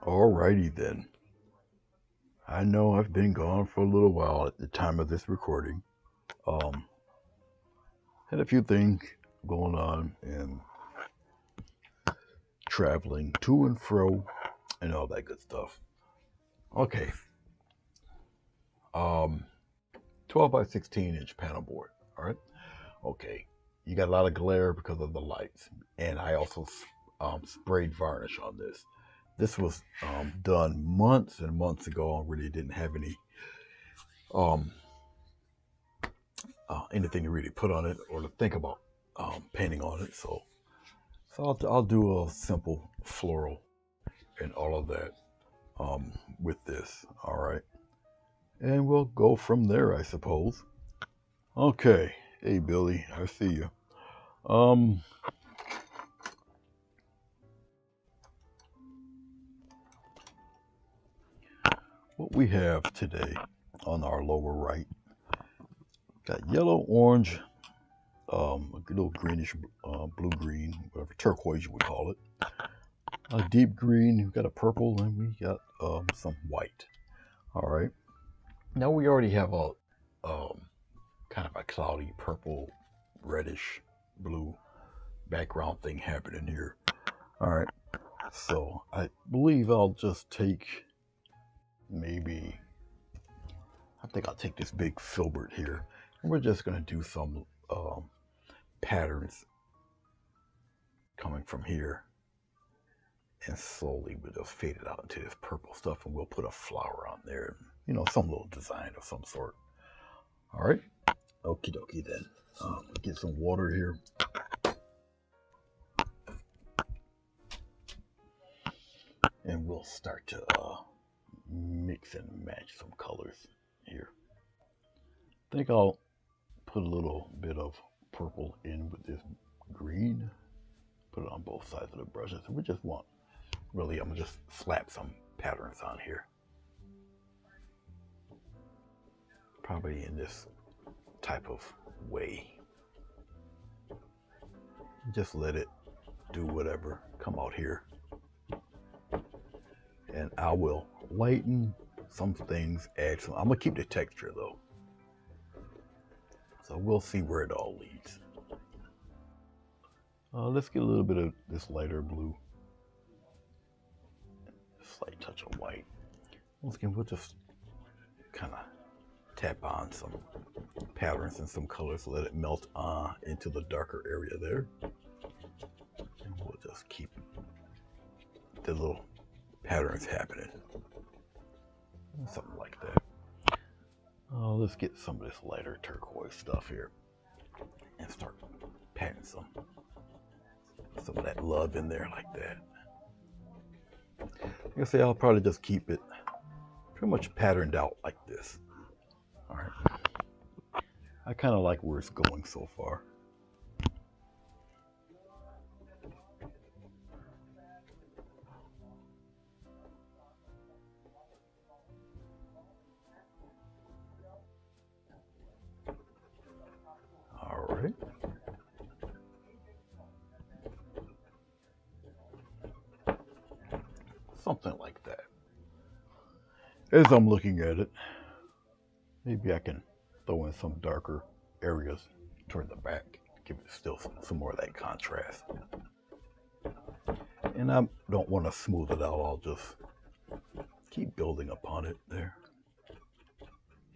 Alrighty then. I know I've been gone for a little while at the time of this recording. Um, had a few things going on and traveling to and fro and all that good stuff. Okay. 12 by 16 inch panel board. All right. Okay. You got a lot of glare because of the lights, and I also sprayed varnish on this. This was done months and months ago. I really didn't have any anything to really put on it or to think about painting on it. So I'll do a simple floral and all of that with this. All right, and we'll go from there, I suppose. Okay. Hey, Billy, I see you. Um, what we have today on our lower right, got yellow, orange, a little greenish, blue-green, whatever, turquoise you would call it. A deep green, we've got a purple, and we got some white. All right. Now we already have a kind of a cloudy purple, reddish, blue background thing happening here. All right. So I believe I'll just take I think I'll take this big filbert here, and we're just gonna do some patterns coming from here, and slowly we'll just fade it out into this purple stuff, and we'll put a flower on there, some little design of some sort. All right, okie dokie then. Get some water here. And we'll start to mix and match some colors here. I think I'll put a little bit of purple in with this green. Put it on both sides of the brushes. And we just want, really, I'm gonna just slap some patterns on here. Probably in this type of way. Just let it do whatever, come out here. And I will lighten some things, add some. I'm gonna keep the texture though. So we'll see where it all leads. Let's get a little bit of this lighter blue. Slight touch of white. Once again, we'll just kind of tap on some patterns and some colors, let it melt into the darker area there. And we'll just keep the little patterns happening. Something like that. Let's get some of this lighter turquoise stuff here and start patting some of that love in there like that. Like I say, I'll probably just keep it pretty much patterned out like this. All right. I kind of like where it's going so far. All right. Something like that. As I'm looking at it, maybe I can throw in some darker areas toward the back, give it still some more of that contrast. And I don't want to smooth it out. I'll just keep building upon it there,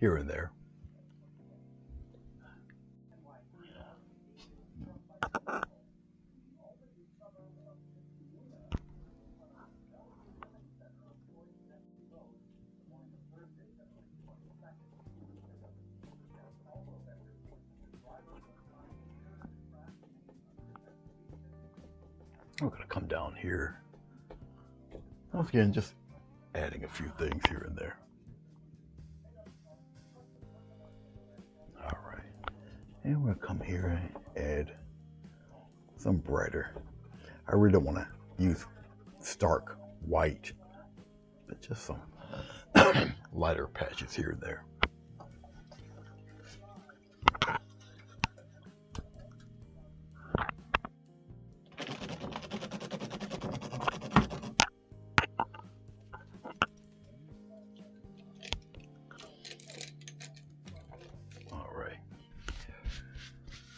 here and there. I'm going to come down here. Once again, just adding a few things here and there. All right. And we're going to come here and add some brighter. I really don't want to use stark white, but just some lighter patches here and there.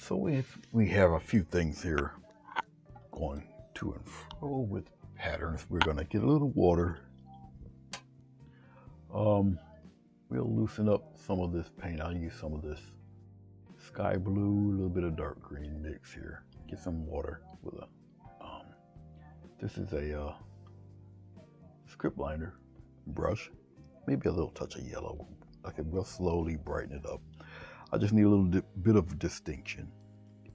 So we have a few things here going to and fro with patterns. We're going to get a little water. We'll loosen up some of this paint. I'll use some of this sky blue, a little bit of dark green mix here. Get some water with a, this is a script liner brush. Maybe a little touch of yellow. Okay, we'll slowly brighten it up. I just need a little bit of distinction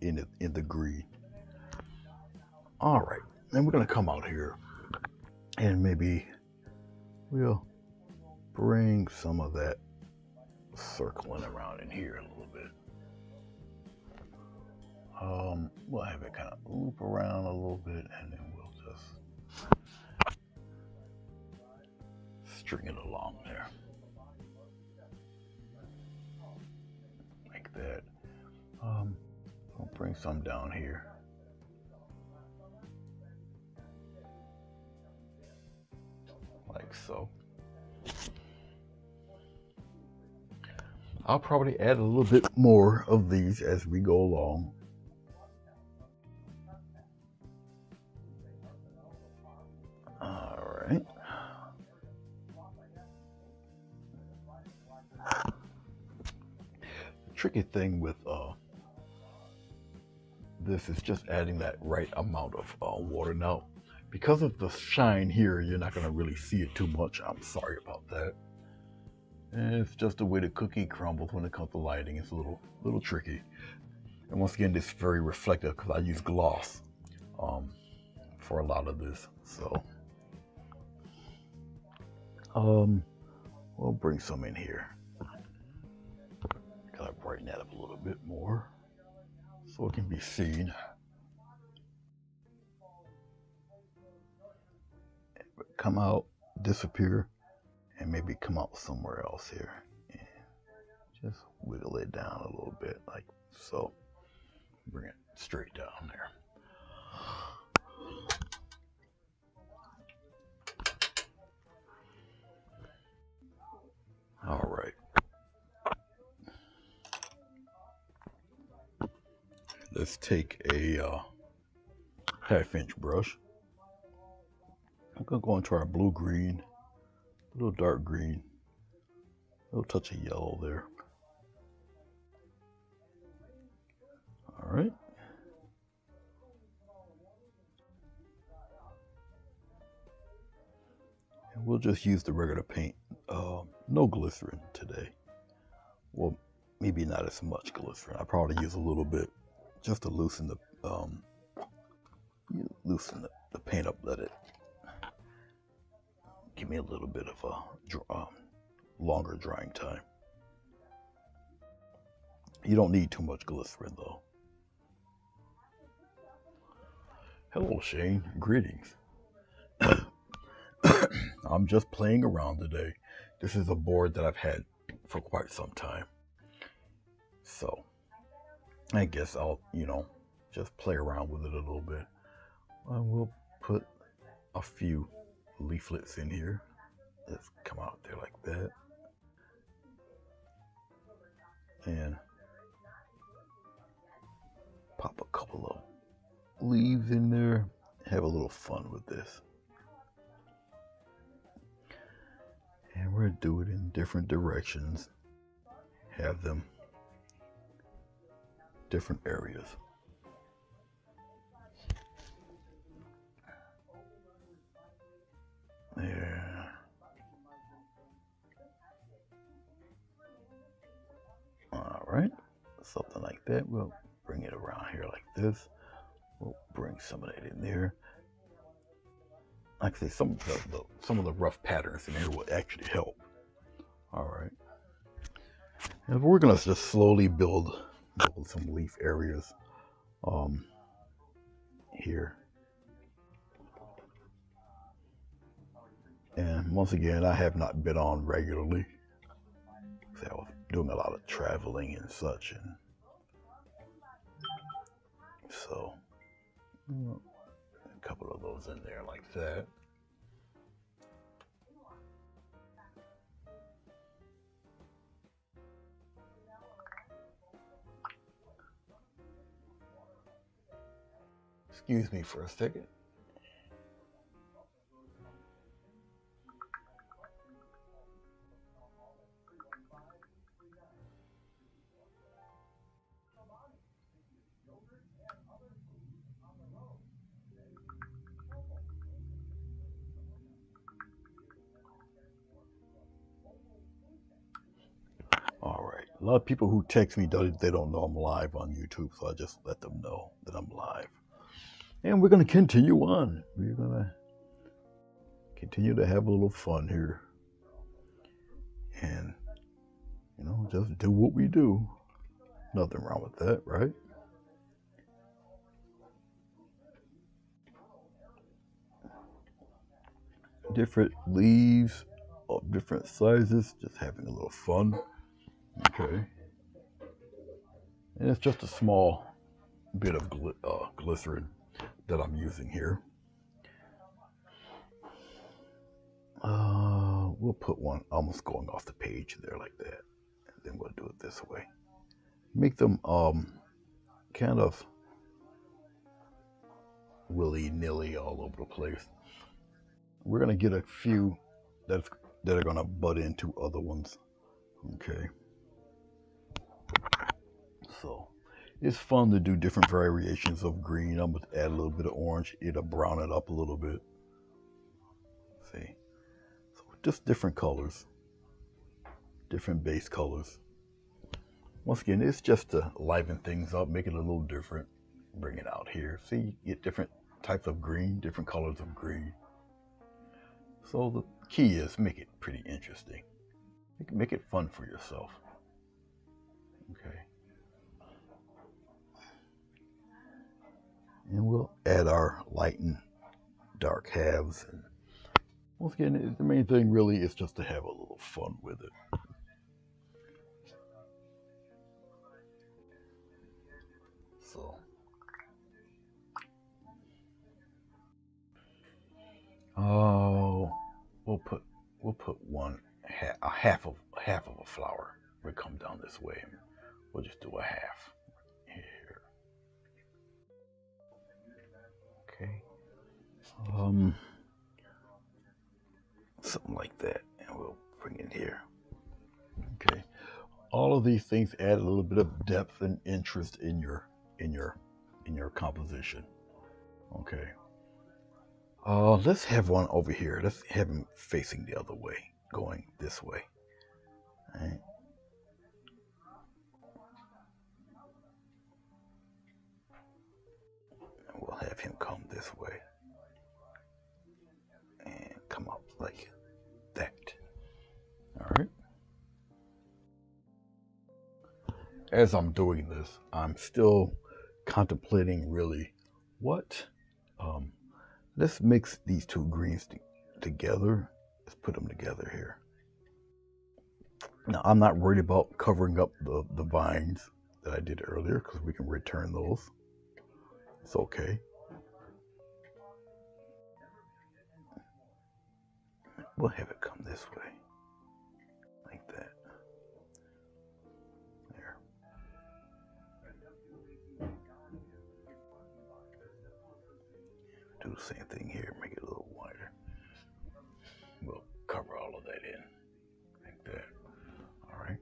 in the green. All right, then we're gonna come out here and maybe we'll bring some of that circling around in here a little bit. We'll have it kind of loop around a little bit, and then we'll just string it along there. Like that. I'll bring some down here. Like so. I'll probably add a little bit more of these as we go along. All right. The tricky thing with this is just adding that right amount of water. Now, because of the shine here, you're not going to really see it too much. I'm sorry about that. And it's just the way the cookie crumbles when it comes to lighting. It's a little tricky. And once again, it's very reflective because I use gloss for a lot of this. So we'll bring some in here. Gotta brighten that up a little bit more so it can be seen. Come out, disappear, and maybe come out somewhere else here. And just wiggle it down a little bit like so. Bring it straight down there. All right. Let's take a half-inch brush. I'm gonna go into our blue-green, a little dark green, a little touch of yellow there. All right. And we'll just use the regular paint. No glycerin today. Well, maybe not as much glycerin. I probably use a little bit just to loosen the paint up. Let it give me a little bit of a longer drying time. You don't need too much glycerin though. Hello Shane, greetings. I'm just playing around today. This is a board that I've had for quite some time. So I guess I'll, just play around with it a little bit. I will put a few leaflets in here. Just come out there like that. And pop a couple of leaves in there. Have a little fun with this. And we're gonna do it in different directions. Have them different areas. There. All right, something like that. We'll bring it around here like this. We'll bring some of that in there. Like I say, some of the rough patterns in here will actually help. All right, and we're gonna just slowly build some leaf areas here. And once again, I have not been on regularly. I was doing a lot of traveling and such, and so a couple of those in there like that. Excuse me for a second. All right. A lot of people who text me, they don't know I'm live on YouTube, so I just let them know that I'm live. And we're going to continue on. We're going to continue to have a little fun here. And, you know, just do what we do. Nothing wrong with that, right? Different leaves of different sizes, just having a little fun. Okay. And it's just a small bit of glycerin that I'm using here. We'll put one almost going off the page there like that. And then we'll do it this way. Make them kind of willy-nilly all over the place. We're gonna get a few that are gonna butt into other ones. Okay. So it's fun to do different variations of green. I'm gonna add a little bit of orange. It'll brown it up a little bit. See, so just different colors, different base colors. Once again, it's just to liven things up, make it a little different. Bring it out here. See, you get different types of green, different colors of green. So the key is make it pretty interesting. Make it fun for yourself. Okay. And we'll add our light and dark halves. And once again, the main thing really is just to have a little fun with it. So, we'll put a half of a flower. We'll come down this way, and we'll just do a half here. Okay. Something like that, and we'll bring it here. Okay. All of these things add a little bit of depth and interest in your composition. Okay. Let's have one over here. Let's have him facing the other way, going this way. All right. And we'll have him come this way and come up like that. All right. As I'm doing this, I'm still contemplating really what. Let's mix these two greens together. Let's put them together here. Now, I'm not worried about covering up the vines that I did earlier because we can return those. It's okay. We'll have it come this way. Like that. There. Do the same thing here, make it a little wider. We'll cover all of that in. Like that. Alright.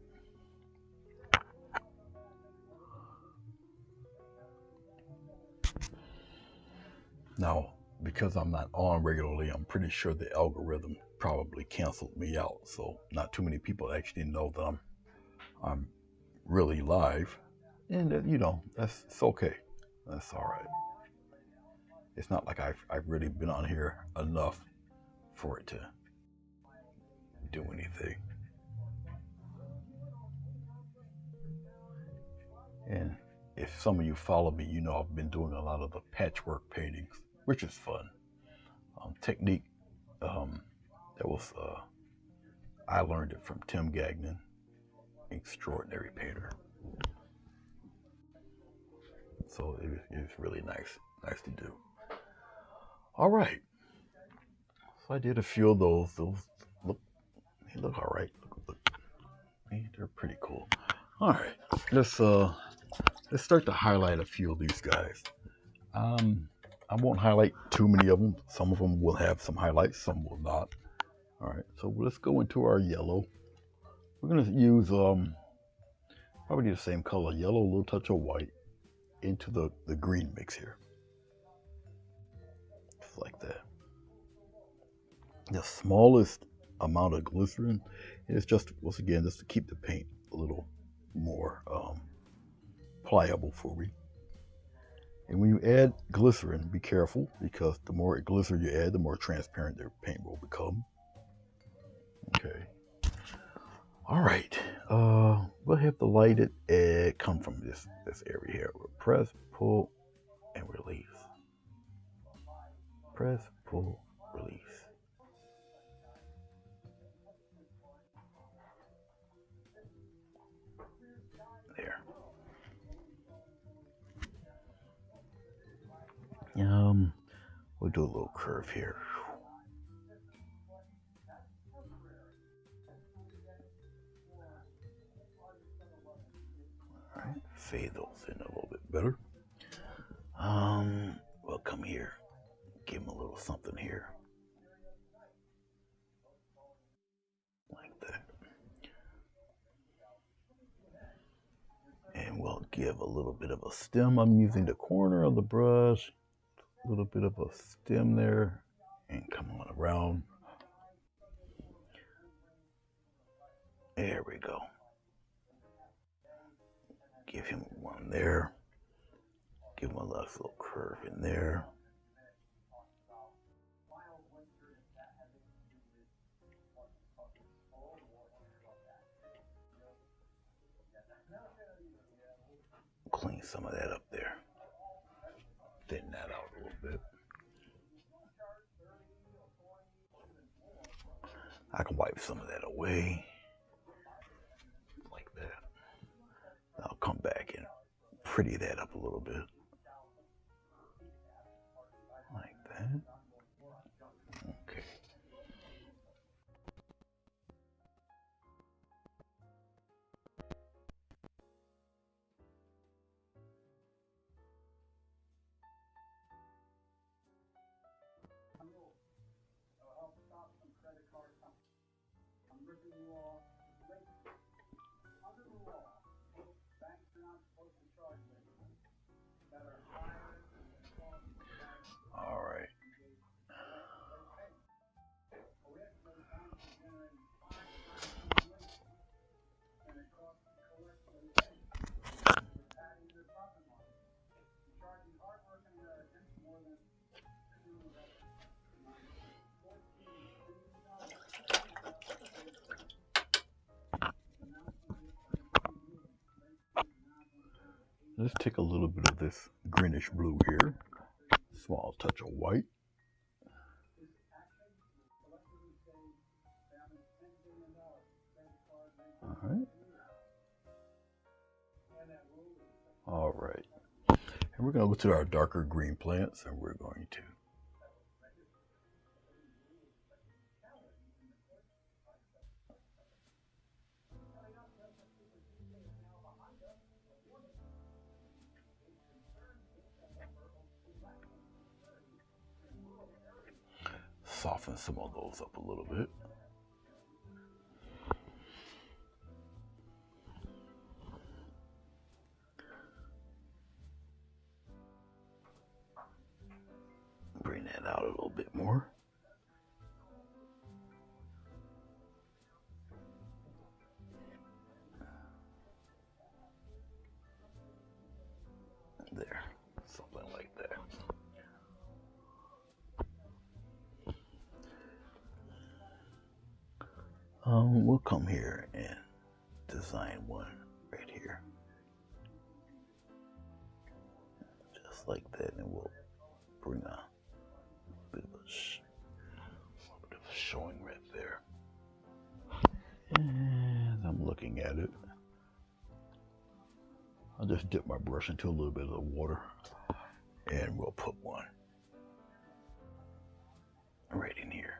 Now, because I'm not on regularly, I'm pretty sure the algorithm probably canceled me out. So not too many people actually know that I'm really live. And you know, it's okay. That's alright. It's not like I've really been on here enough for it to do anything. And if some of you follow me, you know I've been doing a lot of the patchwork paintings, which is fun. Technique that was I learned it from Tim Gagnon, extraordinary painter. So it's really nice to do. All right. So I did a few of those. Those look all right. Look. They're pretty cool. All right. Let's start to highlight a few of these guys. I won't highlight too many of them. Some of them will have some highlights, some will not. All right, so let's go into our yellow. We're gonna use probably the same color, yellow, a little touch of white, into the green mix here. Just like that. The smallest amount of glycerin is just, once again, just to keep the paint a little more pliable for me. And when you add glycerin, be careful, because the more glycerin you add, the more transparent the paint will become. Okay. All right. We'll have the lighted edge come from this area here. We'll press, pull, and release. Press, pull, release. There. We'll do a little curve here. All right, fade those in a little bit better. We'll come here, give them a little something here, like that. And we'll give a little bit of a stem. I'm using the corner of the brush, a little bit of a stem there, and come on around. There we go. Give him one there. Give him a nice little curve in there. Clean some of that up there. Thin that out a little bit. I can wipe some of that away. Like that. I'll come back and pretty that up a little bit. Like that. Okay. All right. Let's take a little bit of this greenish blue here. Small touch of white. All right. All right. And we're going to go to our darker green plants, and we're going to soften some of those up a little bit. Bring that out a little bit more. There, something like that. We'll come here and design one right here. Just like that, and we'll bring a bit of a showing right there. And I'm looking at it. I'll just dip my brush into a little bit of the water, and we'll put one right in here.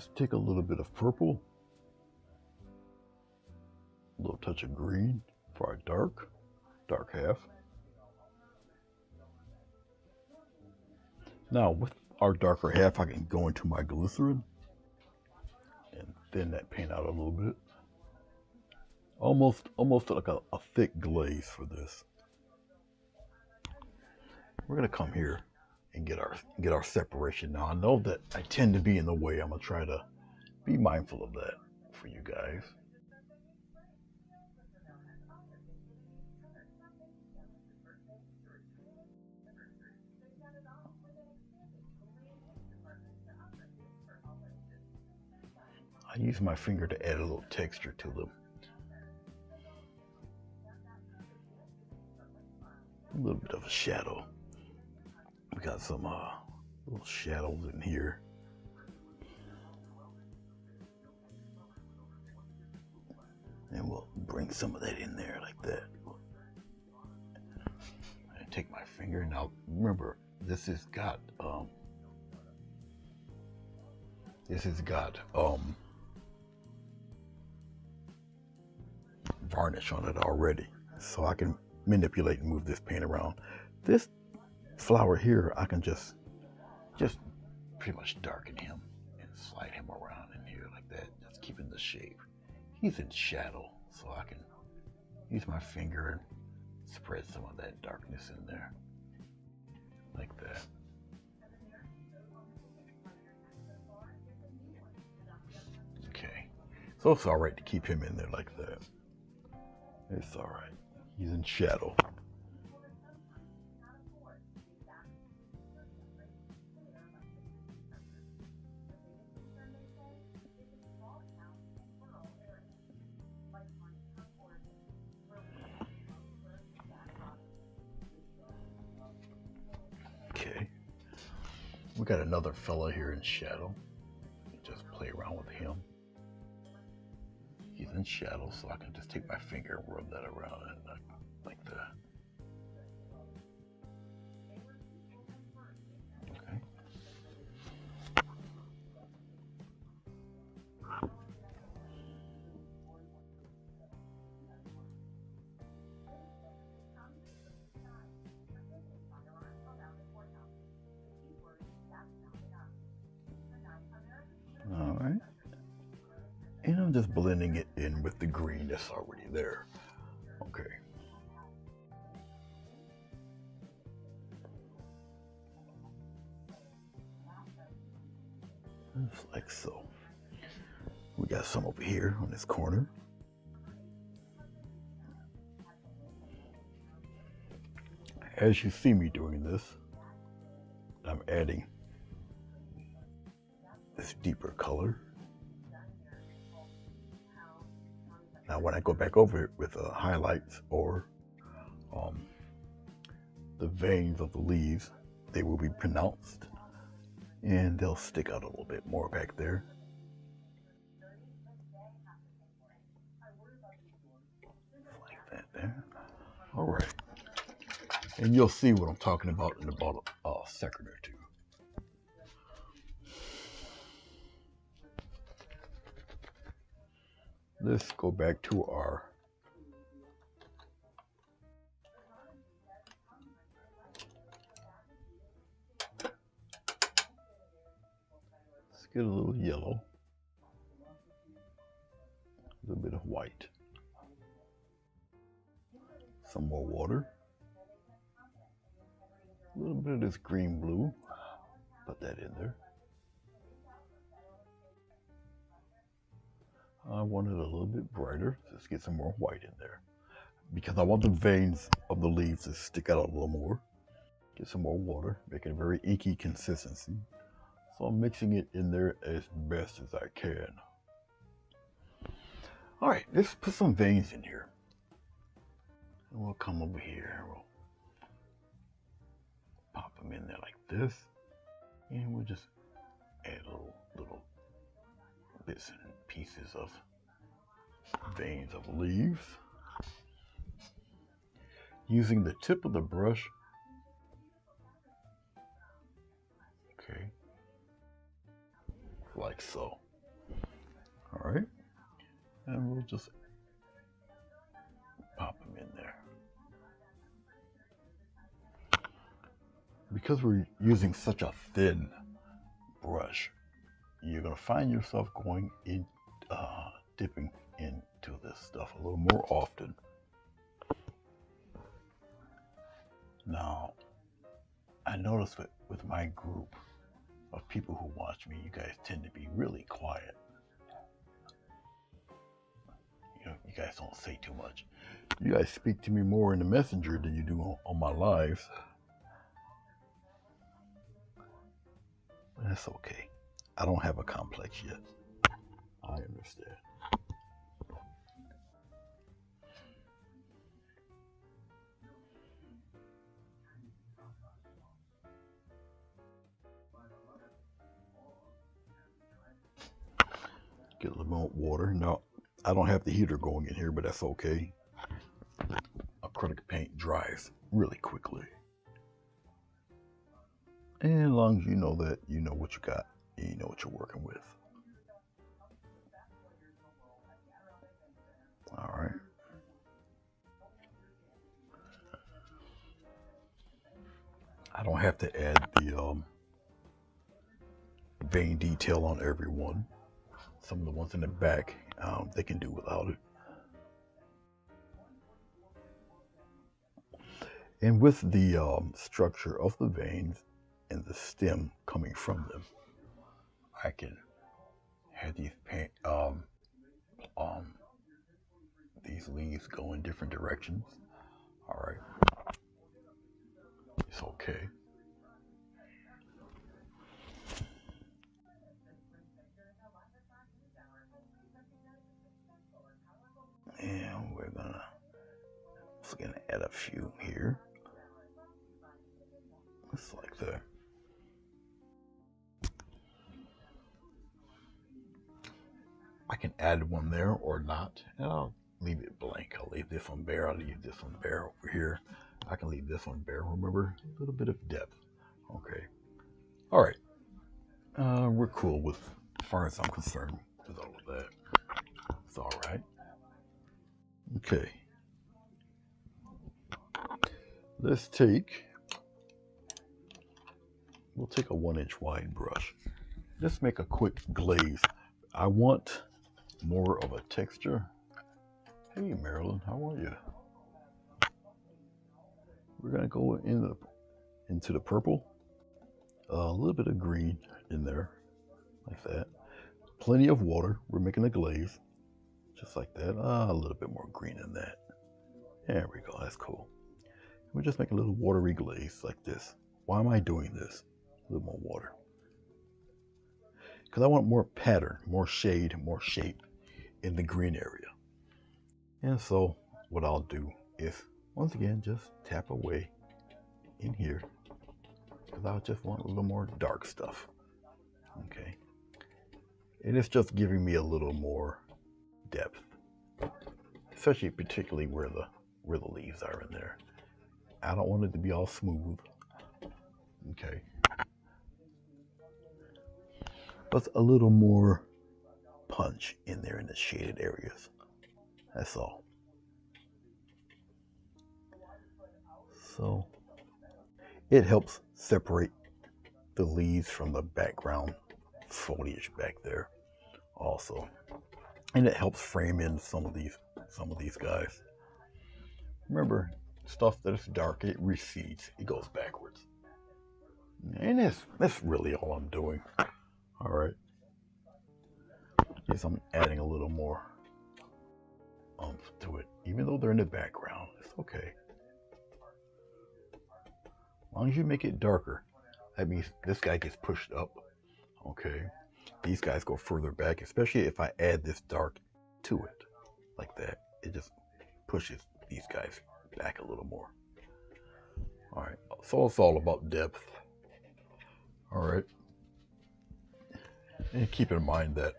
Just take a little bit of purple, a little touch of green for our dark half. Now with our darker half, I can go into my glycerin and thin that paint out a little bit. Almost like a thick glaze for this. We're gonna come here and get our separation. Now I know that I tend to be in the way. I'm gonna try to be mindful of that for you guys. I use my finger to add a little texture to them. A little bit of a shadow. We got some little shadows in here. And we'll bring some of that in there like that. And take my finger. Now remember, this has got varnish on it already, so I can manipulate and move this paint around. This flower here, I can just pretty much darken him and slide him around in here like that, just keeping the shape. He's in shadow, so I can use my finger and spread some of that darkness in there like that. Okay, so it's all right to keep him in there like that. It's all right. He's in shadow. Okay. We got another fella here in shadow. Just play around with him. He's in shadow, so I can just take my finger and rub that around and like that. Okay. All right. And I'm just blending it in with the green that's already there. Okay. Just like so. We got some over here on this corner. As you see me doing this, I'm adding this deeper color. Now when I go back over it with highlights or the veins of the leaves, they will be pronounced and they'll stick out a little bit more back there. Like that there. All right. And you'll see what I'm talking about in about a second or two. Let's go back to our let's get a little yellow, a little bit of white, some more water, a little bit of this green blue, put that in there. I want it a little bit brighter. Let's get some more white in there because I want the veins of the leaves to stick out a little more. Get some more water, make it a very inky consistency. So I'm mixing it in there as best as I can. All right, let's put some veins in here. And we'll come over here, we'll pop them in there like this. And we'll just add little bits and pieces of veins of leaves. Using the tip of the brush. Okay. Like so. And we'll just pop them in there. Because we're using such a thin brush, you're going to find yourself going in, dipping into this stuff a little more often. Now, I notice with my group of people who watch me, you guys tend to be really quiet. You guys don't say too much. You guys speak to me more in the messenger than you do on my lives. But that's okay. I don't have a complex yet. I understand. Get a little more water. Now, I don't have the heater going in here, but that's okay. Acrylic paint dries really quickly. And as long as you know that, you know what you got, and you know what you're working with. All right. I don't have to add the vein detail on every one. Some of the ones in the back, they can do without it. And with the structure of the veins and the stem coming from them, I can have these leaves go in different directions. All right, it's okay. And we're gonna add a few here, just like that. I can add one there or not, and I'll leave it blank. I'll leave this one bare. I'll leave this one bare over here. I can leave this one bare. Remember, a little bit of depth. Okay. All right. We're cool with, as far as I'm concerned, with all of that. It's all right. Okay. Let's we'll take a 1-inch wide brush. Let's make a quick glaze. I want more of a texture. Hey, Marilyn, how are you? We're gonna go into the purple, a little bit of green in there, like that. Plenty of water. We're making a glaze, just like that. A little bit more green in that. There we go. That's cool. We're just making a little watery glaze like this. Why am I doing this? A little more water. Because I want more pattern, more shade, more shape in the green area. And so what I'll do is, once again, just tap away in here. Because I just want a little more dark stuff. Okay. And it's just giving me a little more depth. Especially particularly where the leaves are in there. I don't want it to be all smooth. Okay. But a little more punch in there in the shaded areas. That's all. So it helps separate the leaves from the background foliage back there also. And it helps frame in some of these guys. Remember, stuff that's dark, it recedes, it goes backwards. And that's really all I'm doing. All right. Yes, I'm adding a little more oomph to it, even though they're in the background. It's okay. As long as you make it darker, that means this guy gets pushed up. Okay. These guys go further back, especially if I add this dark to it, like that. It just pushes these guys back a little more. All right. So it's all about depth. All right. And keep in mind that,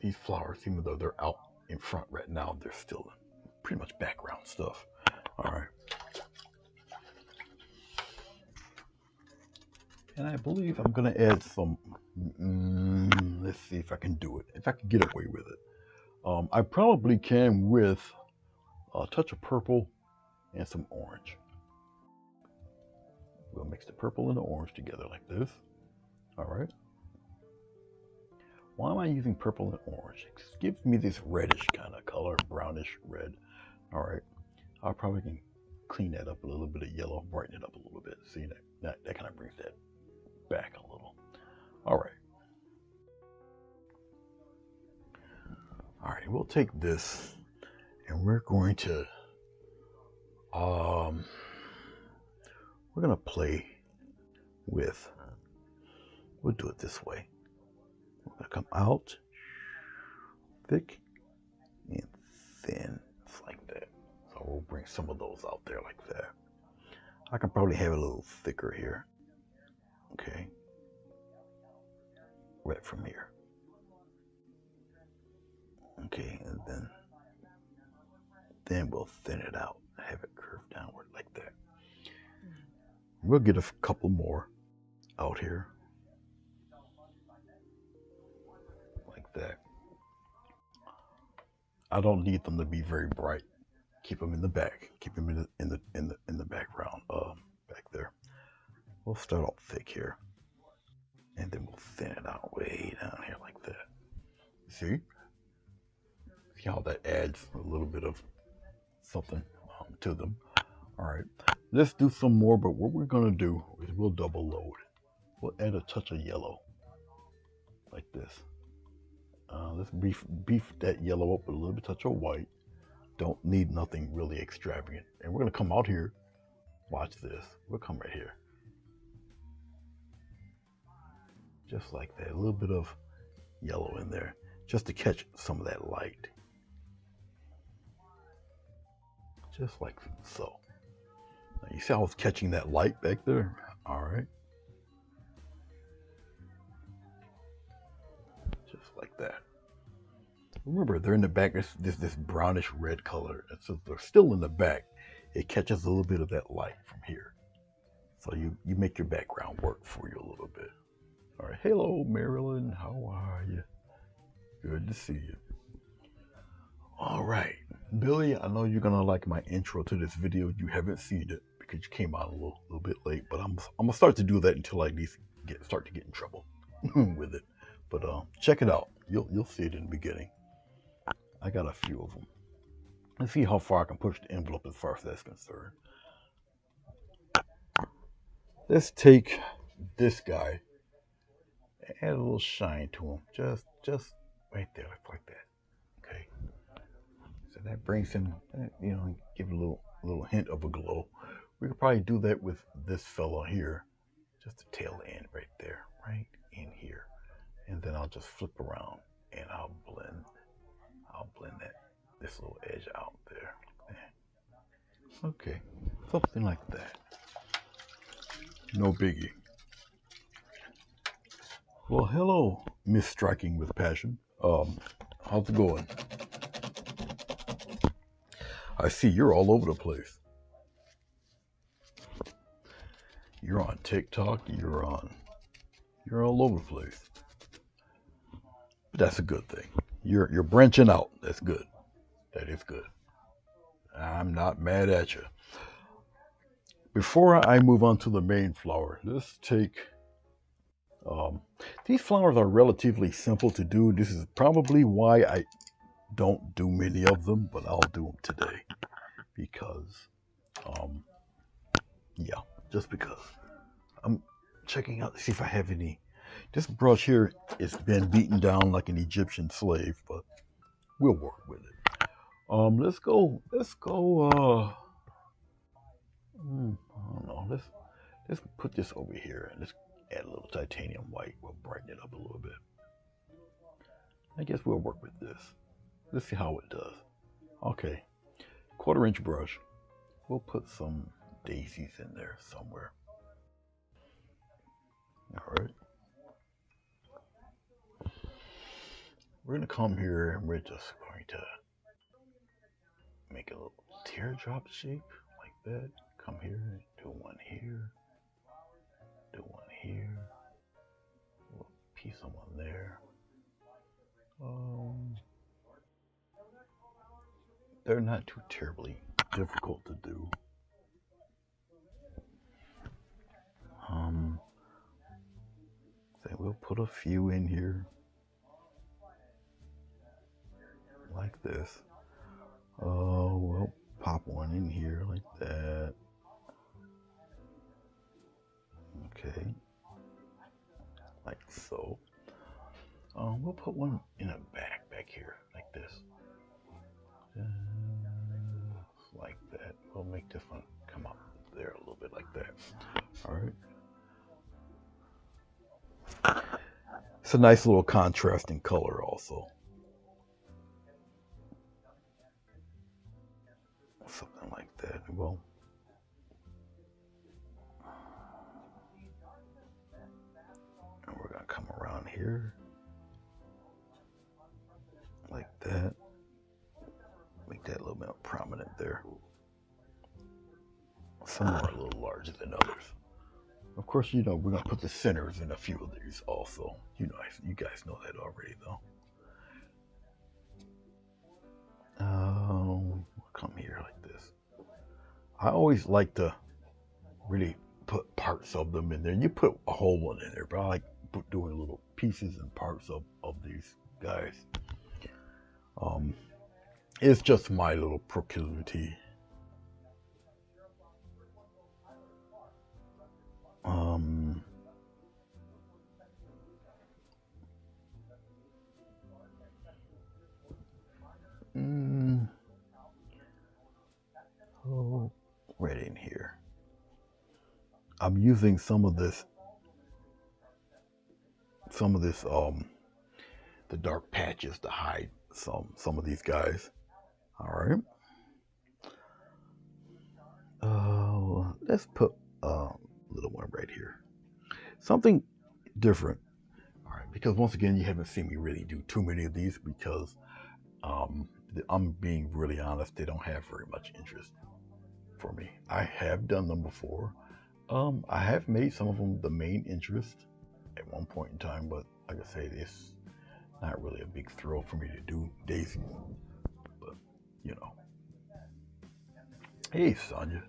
these flowers, even though they're out in front right now, they're still pretty much background stuff. All right. And I believe I'm gonna add some, let's see if I can do it, if I can get away with it. I probably can with a touch of purple and some orange. We'll mix the purple and the orange together like this. All right. Why am I using purple and orange? It gives me this reddish kind of color, brownish red. All right. I probably can clean that up a little bit of yellow, brighten it up a little bit. See that kind of brings that back a little. All right. All right. We'll take this and we're going to play with. We'll do it this way. We're gonna come out thick and thin, just like that. So we'll bring some of those out there like that. I can probably have it a little thicker here. Okay. Right from here. Okay, and then we'll thin it out, have it curve downward like that. We'll get a couple more out here, like that. I don't need them to be very bright. Keep them in the back. Keep them in the background, back there. We'll start off thick here, and then we'll thin it out way down here like that. See? See how that adds a little bit of something to them. All right, let's do some more, but what we're gonna do is we'll double load. We'll add a touch of yellow, like this. Let's beef that yellow up with a little bit touch of white. Don't need nothing really extravagant. And we're gonna come out here, watch this. We'll come right here. Just like that, a little bit of yellow in there, just to catch some of that light. Just like so. Now you see how I was catching that light back there? All right. Just like that. Remember, they're in the back. This brownish red color. And so they're still in the back. It catches a little bit of that light from here. So you make your background work for you a little bit. All right. Hello, Marilyn. How are you? Good to see you. All right. Billy, I know you're going to like my intro to this video. You haven't seen it because you came out a little bit late. But I'm going to start to do that until I at least start to get in trouble with it. But check it out. You'll see it in the beginning. I got a few of them. Let's see how far I can push the envelope as far as that's concerned. Let's take this guy and add a little shine to him. Just right there, like that. Okay. So that brings him, give it a little hint of a glow. We could probably do that with this fella here. Just the tail end right there, right in here. And then I'll just flip around and I'll blend this little edge out there. Okay, something like that. No biggie. Well, hello, Miss Striking with Passion. How's it going? I see you're all over the place. You're on TikTok. You're all over the place. But that's a good thing. You're branching out. That's good. That is good. I'm not mad at you. Before I move on to the main flower, let's take. These flowers are relatively simple to do. This is probably why I don't do many of them, but I'll do them today because, yeah, just because. I'm checking out to see if I have any. This brush here has been beaten down like an Egyptian slave, but we'll work with it. Let's go. I don't know. Let's put this over here and let's add a little titanium white. We'll brighten it up a little bit. I guess we'll work with this. Let's see how it does. Okay, 1/4" brush. We'll put some daisies in there somewhere. All right. We're gonna come here and we're just going to make a little teardrop shape like that. Come here, do one here, do one here. A little piece of one there. They're not too terribly difficult to do. So we'll put a few in here like this. We'll pop one in here like that. Okay, like so. We'll put one in the back here like this. Like that. We'll make this one come up there a little bit like that. All right. It's a nice little contrasting color also. Something like that. Well, and we're gonna come around here like that. Make that a little bit more prominent there. Some are a little larger than others. Of course, you know, we're gonna put the centers in a few of these also. You guys know that already though. Come here like this. I always like to really put parts of them in there. You put a whole one in there, but I like doing little pieces and parts of these guys. It's just my little proclivity. Right in here. I'm using some of this, the dark patches to hide some of these guys. All right. Let's put a little one right here. Something different. All right, because once again, you haven't seen me really do too many of these because I'm being really honest, they don't have very much interest for me. I have done them before. I have made some of them the main interest at one point in time, but like I say, it's not really a big thrill for me to do daisies. But, you know. Hey, Sonia.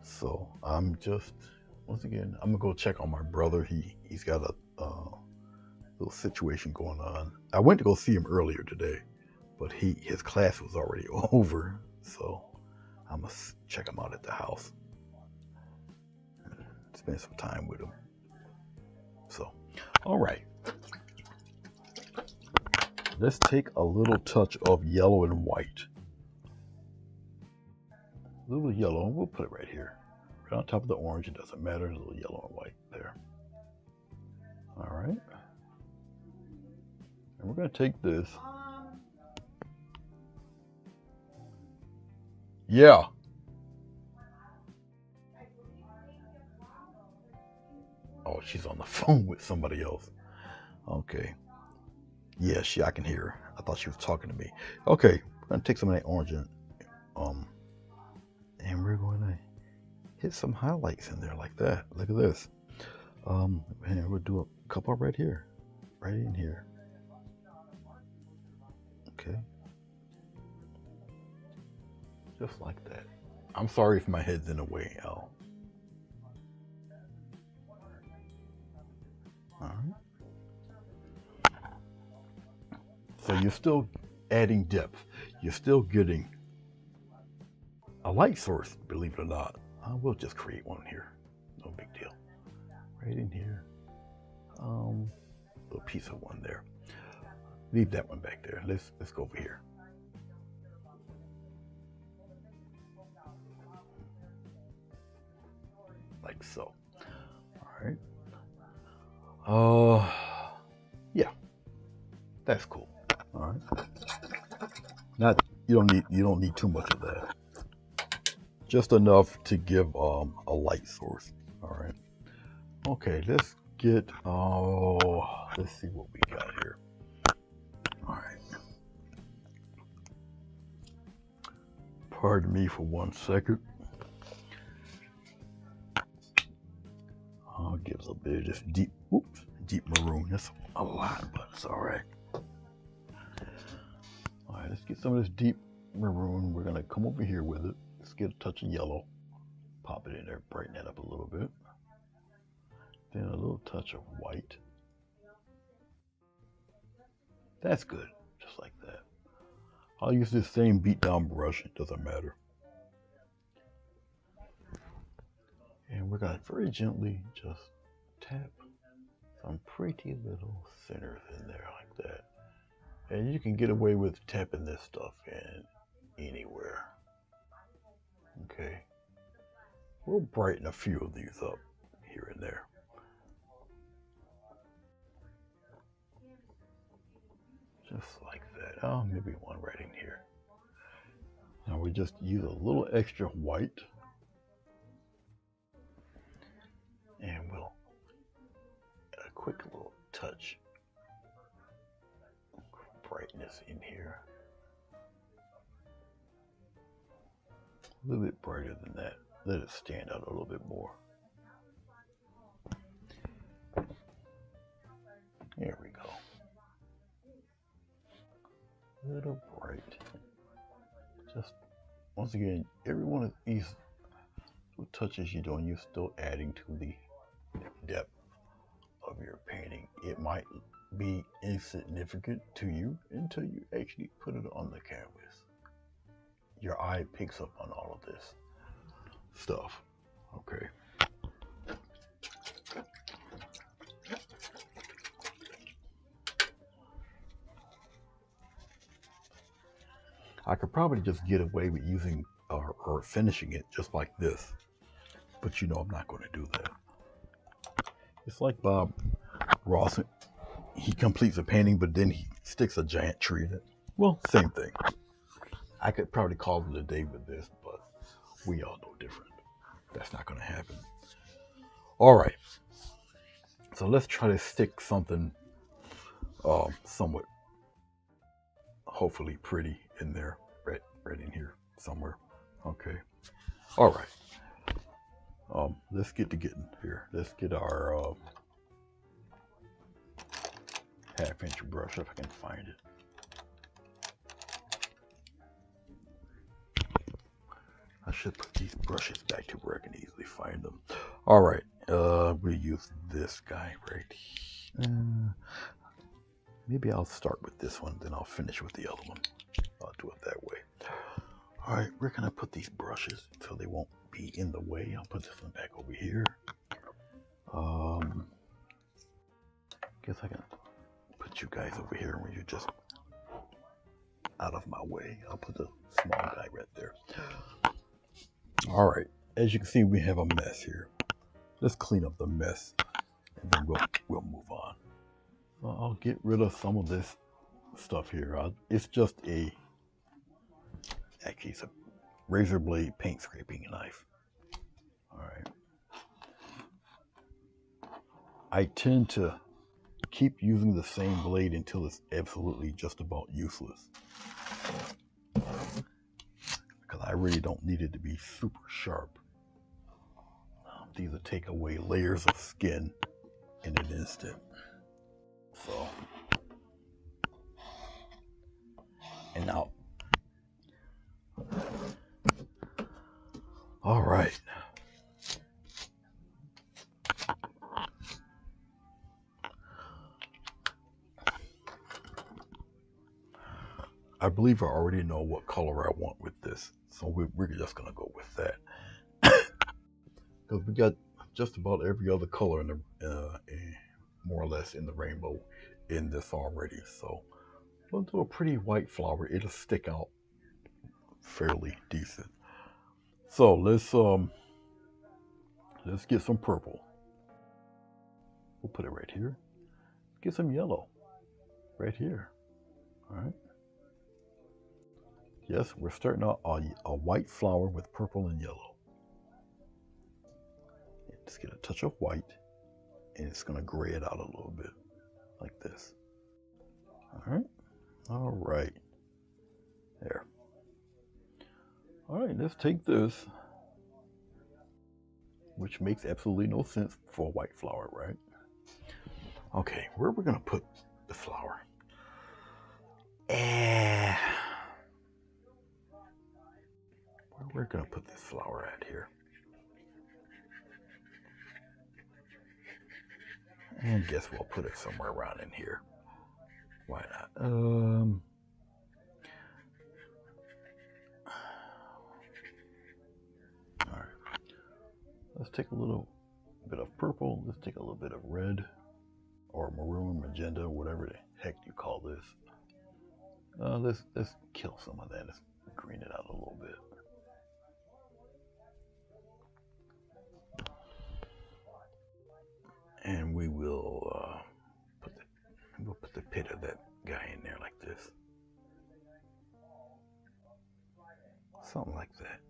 So I'm just, once again, I'm gonna go check on my brother. He's got a little situation going on. I went to go see him earlier today, but his class was already over, so I'm gonna check him out at the house and spend some time with him. So, all right, let's take a little touch of yellow and white. A little yellow, and we'll put it right here, right on top of the orange. It doesn't matter. A little yellow and white there. All right. And we're going to take this. Yeah. Oh, she's on the phone with somebody else. Okay. Yeah, I can hear her. I thought she was talking to me. Okay, we're going to take some of that orange and we're going to hit some highlights in there like that. Look at this. And we'll do a couple right here. Right in here. Okay. Just like that. I'm sorry if my head's in the way, Al. Alright. So you're still adding depth. You're still getting a light source, believe it or not. I will just create one here. No big deal. Right in here. Little piece of one there. Leave that one back there. Let's go over here. Like so. All right. Yeah. That's cool. All right. Not you don't need too much of that. Just enough to give a light source. All right. Okay, let's get let's see what we got here. All right. Pardon me for 1 second. little bit of this deep maroon. That's a lot, but it's all right. All right, let's get some of this deep maroon. We're gonna come over here with it. Let's get a touch of yellow. Pop it in there, brighten that up a little bit. Then a little touch of white. That's good, just like that. I'll use this same beat down brush, it doesn't matter. And we're gonna very gently just tap some pretty little centers in there like that. And you can get away with tapping this stuff in anywhere. Okay. We'll brighten a few of these up here and there. Just like that. Oh, maybe one right in here. Now we just use a little extra white. And we'll add a quick little touch of brightness in here. A little bit brighter than that. Let it stand out a little bit more. There we go. A little bright. Just, once again, every one of these little touches you're doing, you're still adding to the depth of your painting. It might be insignificant to you until you actually put it on the canvas. Your eye picks up on all of this stuff. Okay. I could probably just get away with using or finishing it just like this, but you know I'm not going to do that. It's like Bob Ross. He completes a painting, but then he sticks a giant tree in it. Well, same thing. I could probably call it a day with this, but we all know different. That's not going to happen. All right. So let's try to stick something somewhat, hopefully pretty in there, right in here somewhere. Okay. All right. Let's get to getting here. Let's get our half-inch brush if I can find it. I should put these brushes back to where I can easily find them. All right, we use this guy right here. Maybe I'll start with this one, then I'll finish with the other one. I'll do it that way. All right, where can I put these brushes so they won't be in the way? I'll put this one back over here. Guess I can put you guys over here where you're just out of my way. I'll put the small guy right there. All right, as you can see, we have a mess here. Let's clean up the mess, and then we'll move on. So I'll get rid of some of this stuff here. It's just actually it's a razor blade paint scraping knife. All right. I tend to keep using the same blade until it's absolutely just about useless, because I really don't need it to be super sharp. These will take away layers of skin in an instant. So, and now, all right. I believe I already know what color I want with this, so we're just gonna go with that. Because we got just about every other color in the, more or less in the rainbow in this already. So we'll do a pretty white flower. It'll stick out fairly decent. So let's get some purple. We'll put it right here. Get some yellow right here. All right. Yes, we're starting out a white flower with purple and yellow. Just get a touch of white, and it's going to gray it out a little bit, like this. All right, there. All right, let's take this. which makes absolutely no sense for a white flower, right? Okay, where are we gonna put the flower? Where we're gonna put this flower at here? And guess we'll put it somewhere around in here. Why not? All right. Let's take a little bit of purple. Let's take a little bit of red, or maroon, magenta, whatever the heck you call this. Let's kill some of that. Let's green it out a little bit. And we will put the pit of that guy in there like this. Something like that.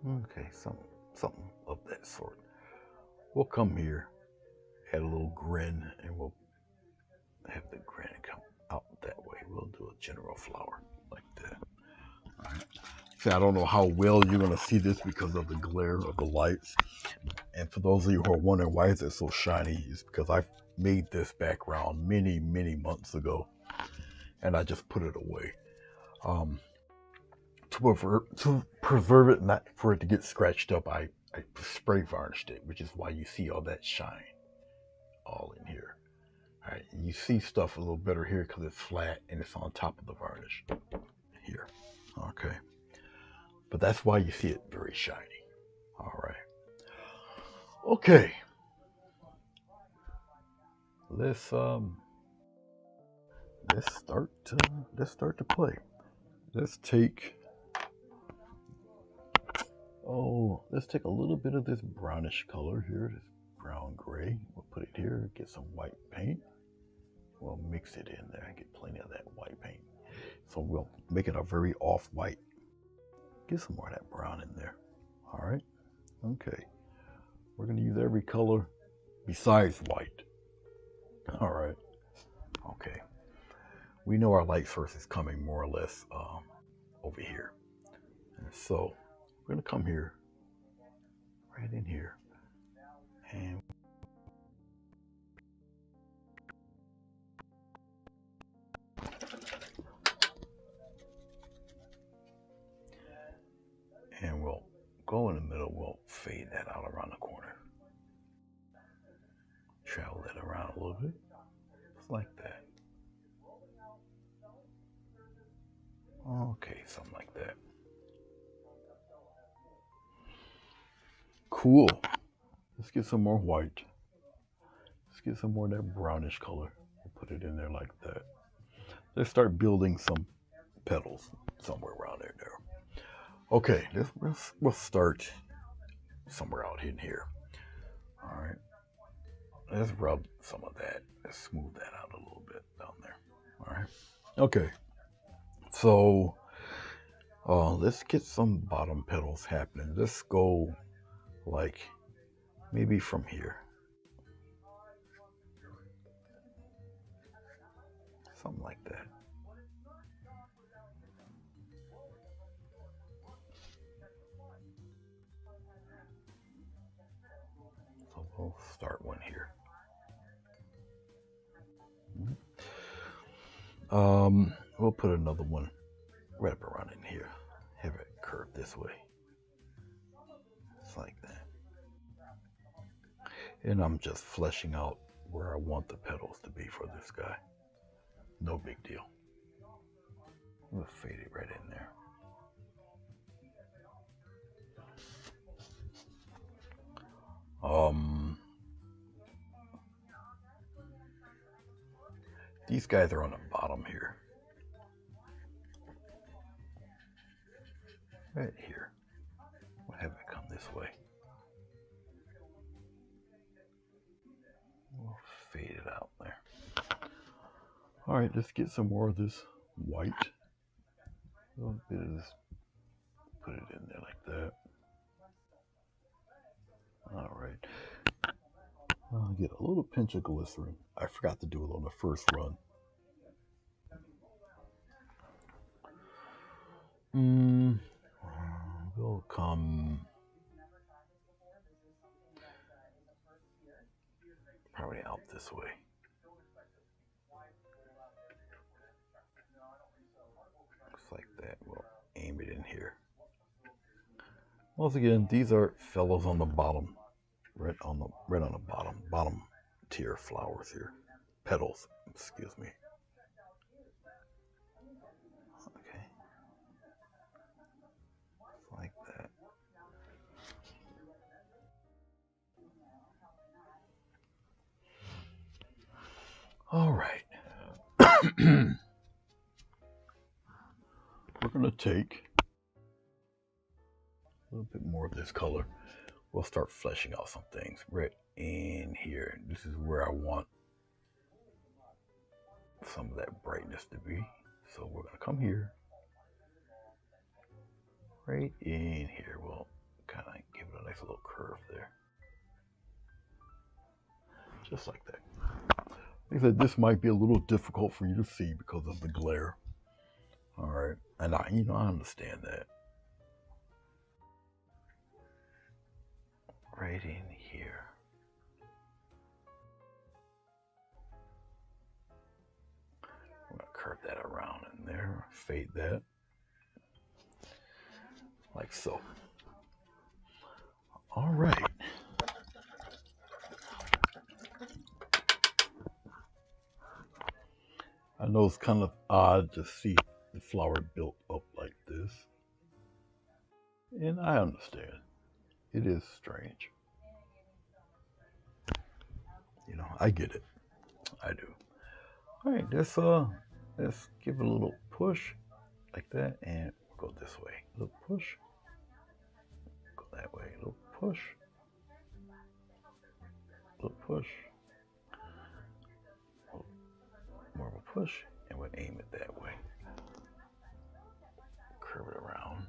Okay, something of that sort. We'll come here, add a little grin, and we'll have the grin come out that way. We'll do a general flower like that. All right. See, I don't know how well you're going to see this because of the glare of the lights. And for those of you who are wondering why is it so shiny, it's because I made this background many, many months ago, and I just put it away. To preserve it, not for it to get scratched up, I spray varnished it, which is why you see all that shine all in here. All right, you see stuff a little better here because it's flat and it's on top of the varnish here. Okay, but that's why you see it very shiny. All right. Okay. Let's start to play. Let's take a little bit of this brownish color here, this brown gray. We'll put it here, get some white paint. We'll mix it in there, get plenty of that white paint. So we'll make it a very off-white. Get some more of that brown in there. All right, okay. We're gonna use every color besides white. All right, okay. We know our light source is coming more or less over here. And so we're gonna come here, right in here, and we'll go in the middle. We'll fade that out around the corner. Travel that around a little bit, just like that. Okay, something like that. Cool. Let's get some more white. Let's get some more of that brownish color. We'll put it in there like that. Let's start building some petals somewhere around there. Okay, we'll start somewhere out in here. All right. Let's rub some of that. Let's smooth that out a little bit down there. All right. Okay. So let's get some bottom petals happening. Let's go like maybe from here. Something like that. So we'll start one here. We'll put another one right up around in here. Have it curve this way. Just like that. And I'm just fleshing out where I want the petals to be for this guy. No big deal. We'll fade it right in there. These guys are on the bottom here. Right here. We'll have it come this way. We'll fade it out there. All right, let's get some more of this white. A little bit of this. Put it in there like that. All right. I'll get a little pinch of glycerin. I forgot to do it on the first run. We'll come probably out this way. Looks like that. We'll aim it in here. Once again, these are fellows on the bottom, right on the bottom tier flowers here, petals. Excuse me. Okay, like that. All right. We're gonna take a little bit more of this color. We'll start fleshing out some things right in here. This is where I want some of that brightness to be. So we're gonna come here, right in here. We'll kind of give it a nice little curve there, just like that. Like I said, this might be a little difficult for you to see because of the glare. All right, and I understand that. Right in here. I'm gonna curve that around in there, fade that, like so. All right. I know it's kind of odd to see the flower built up like this, and I understand. It is strange. I get it. I do. All right, let's give it a little push like that, and go this way. A little push. Go that way. A little push. A little push. More of a push, and we'll aim it that way. Curve it around.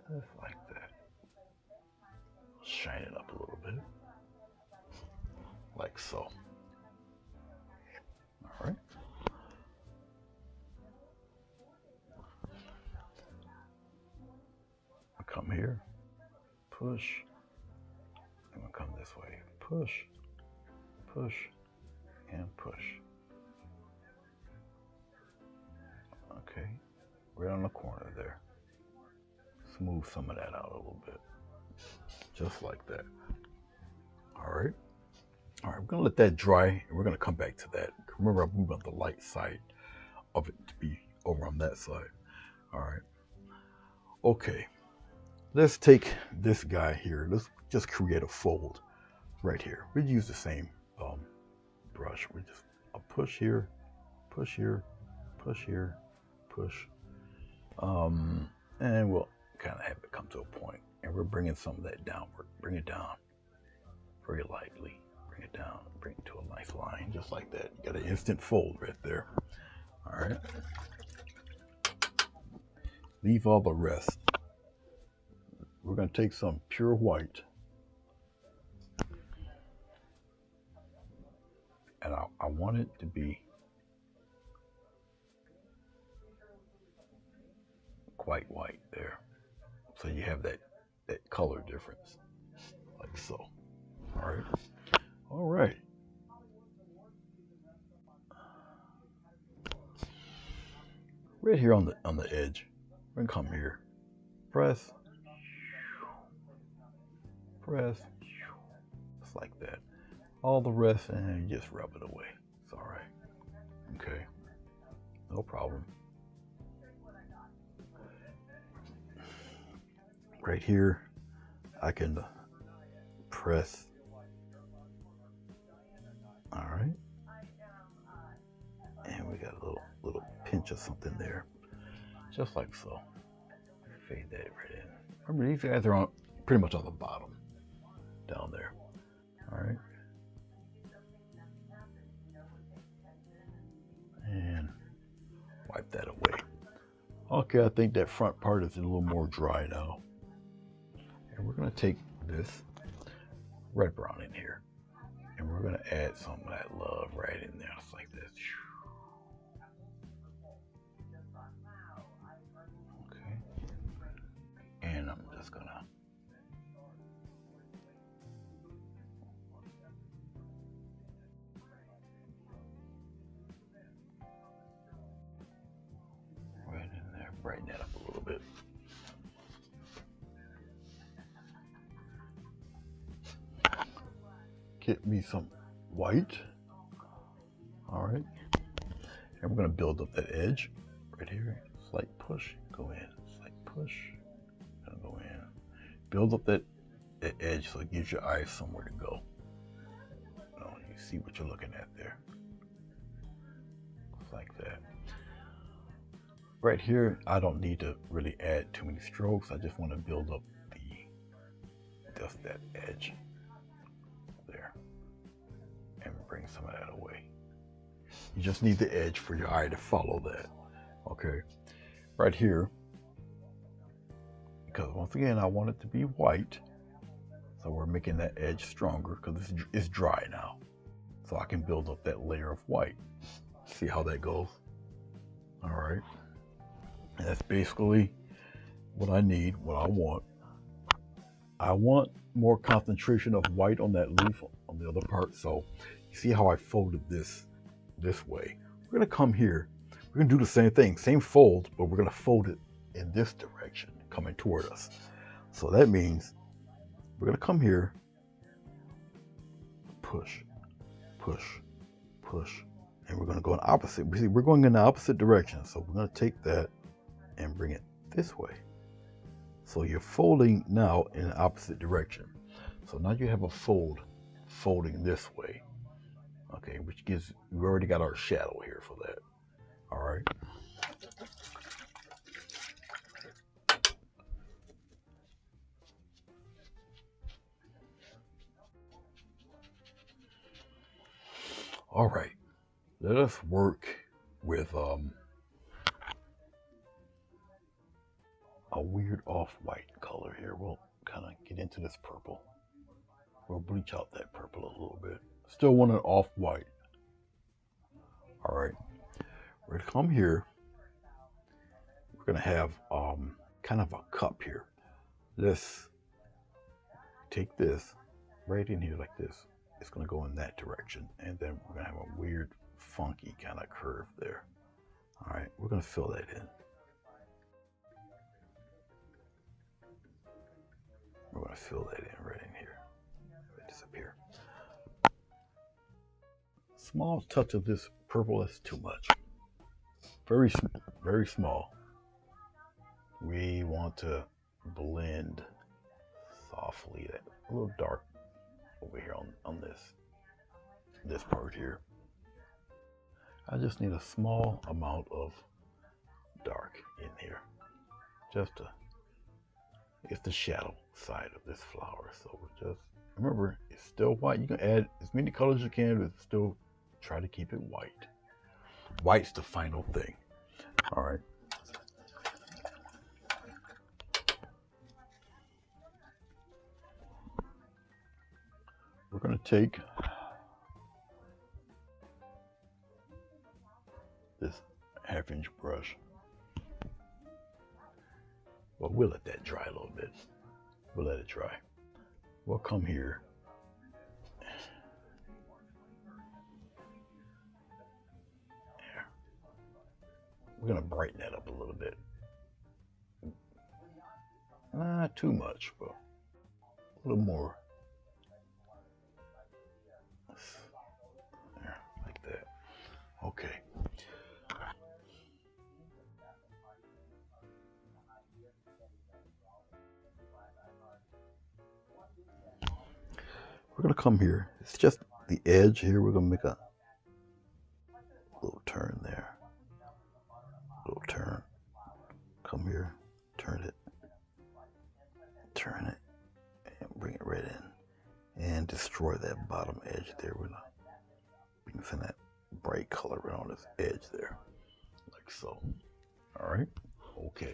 Just like that. Shine it up a little bit. Like so. All right. I'll come here. Push. I'm going to come this way. Push. Push. And push. Okay. Right on the corner there. Smooth some of that out a little bit. Just like that. All right. All right, we're going to let that dry, and we're going to come back to that. Remember, I moved on the light side of it to be over on that side. All right. Okay. Let's take this guy here. Let's just create a fold right here. We use the same brush. We just a push here, push here, push here, push. And we'll kind of have it come to a point. And we're bringing some of that downward. Bring it down very lightly. Bring it down. Bring it to a nice line, just like that. You got an instant fold right there. All right. Leave all the rest. We're going to take some pure white. And I want it to be quite white there. So you have that color difference, like so. All right. All right. Right here on the edge, we're gonna come here, press, press, just like that. All the rest, and you just rub it away. It's all right. Okay. No problem. Right here, I can press. All right. And we got a little pinch of something there, just like so. Fade that right in. Remember, these guys are on pretty much on the bottom, down there. All right. And wipe that away. Okay, I think that front part is a little more dry now. And we're gonna take this red brown in here, and we're gonna add some of that love right in there, just like this. me some white. All right. And we're going to build up that edge right here. Slight push, go in. Slight push, and go in. Build up that edge so it gives your eyes somewhere to go. You see what you're looking at there. Just like that. Right here, I don't need to really add too many strokes. I just want to build up just that edge there and bring some of that away. You just need the edge for your eye to follow that. Okay, right here, because once again I want it to be white, so we're making that edge stronger because it's dry now, so I can build up that layer of white. See how that goes? All right, and that's basically what I need, what I want. I want more concentration of white on that leaf on the other part. So you see how I folded this way. We're gonna come here, we're gonna do the same thing, same fold, but we're gonna fold it in this direction, coming toward us. So that means we're gonna come here, push, push, push, and we're gonna go in opposite. See, we're going in the opposite direction. So we're gonna take that and bring it this way. So you're folding now in the opposite direction. So now you have a folding this way. Okay, which gives, we already got our shadow here for that. All right. All right, let us work with a weird off-white color here. We'll kind of get into this purple. We'll bleach out that purple a little bit. Still want an off-white. All right, we're gonna come here. We're gonna have kind of a cup here. Let's take this right in here like this. It's gonna go in that direction, and then we're gonna have a weird, funky kind of curve there. All right, we're gonna fill that in. We're gonna fill that in right in here. Let it disappear. Small touch of this purple is too much. Very, very small. We want to blend softly that a little dark over here on this part here. I just need a small amount of dark in here, just to, it's the shadow side of this flower. So just remember, it's still white. You can add as many colors as you can, but still try to keep it white. White's the final thing. All right. We're going to take this 1/2 inch brush. Well, we'll let that dry a little bit. We'll let it dry. We'll come here. There. We're going to brighten that up a little bit. Not too much, but a little more. There, like that. Okay. We're going to come here. It's just the edge here. We're going to make a little turn there. Little turn. Come here. Turn it. Turn it. And bring it right in. And destroy that bottom edge there. We're going to bring some of that bright color right on this edge there. Like so. All right. Okay.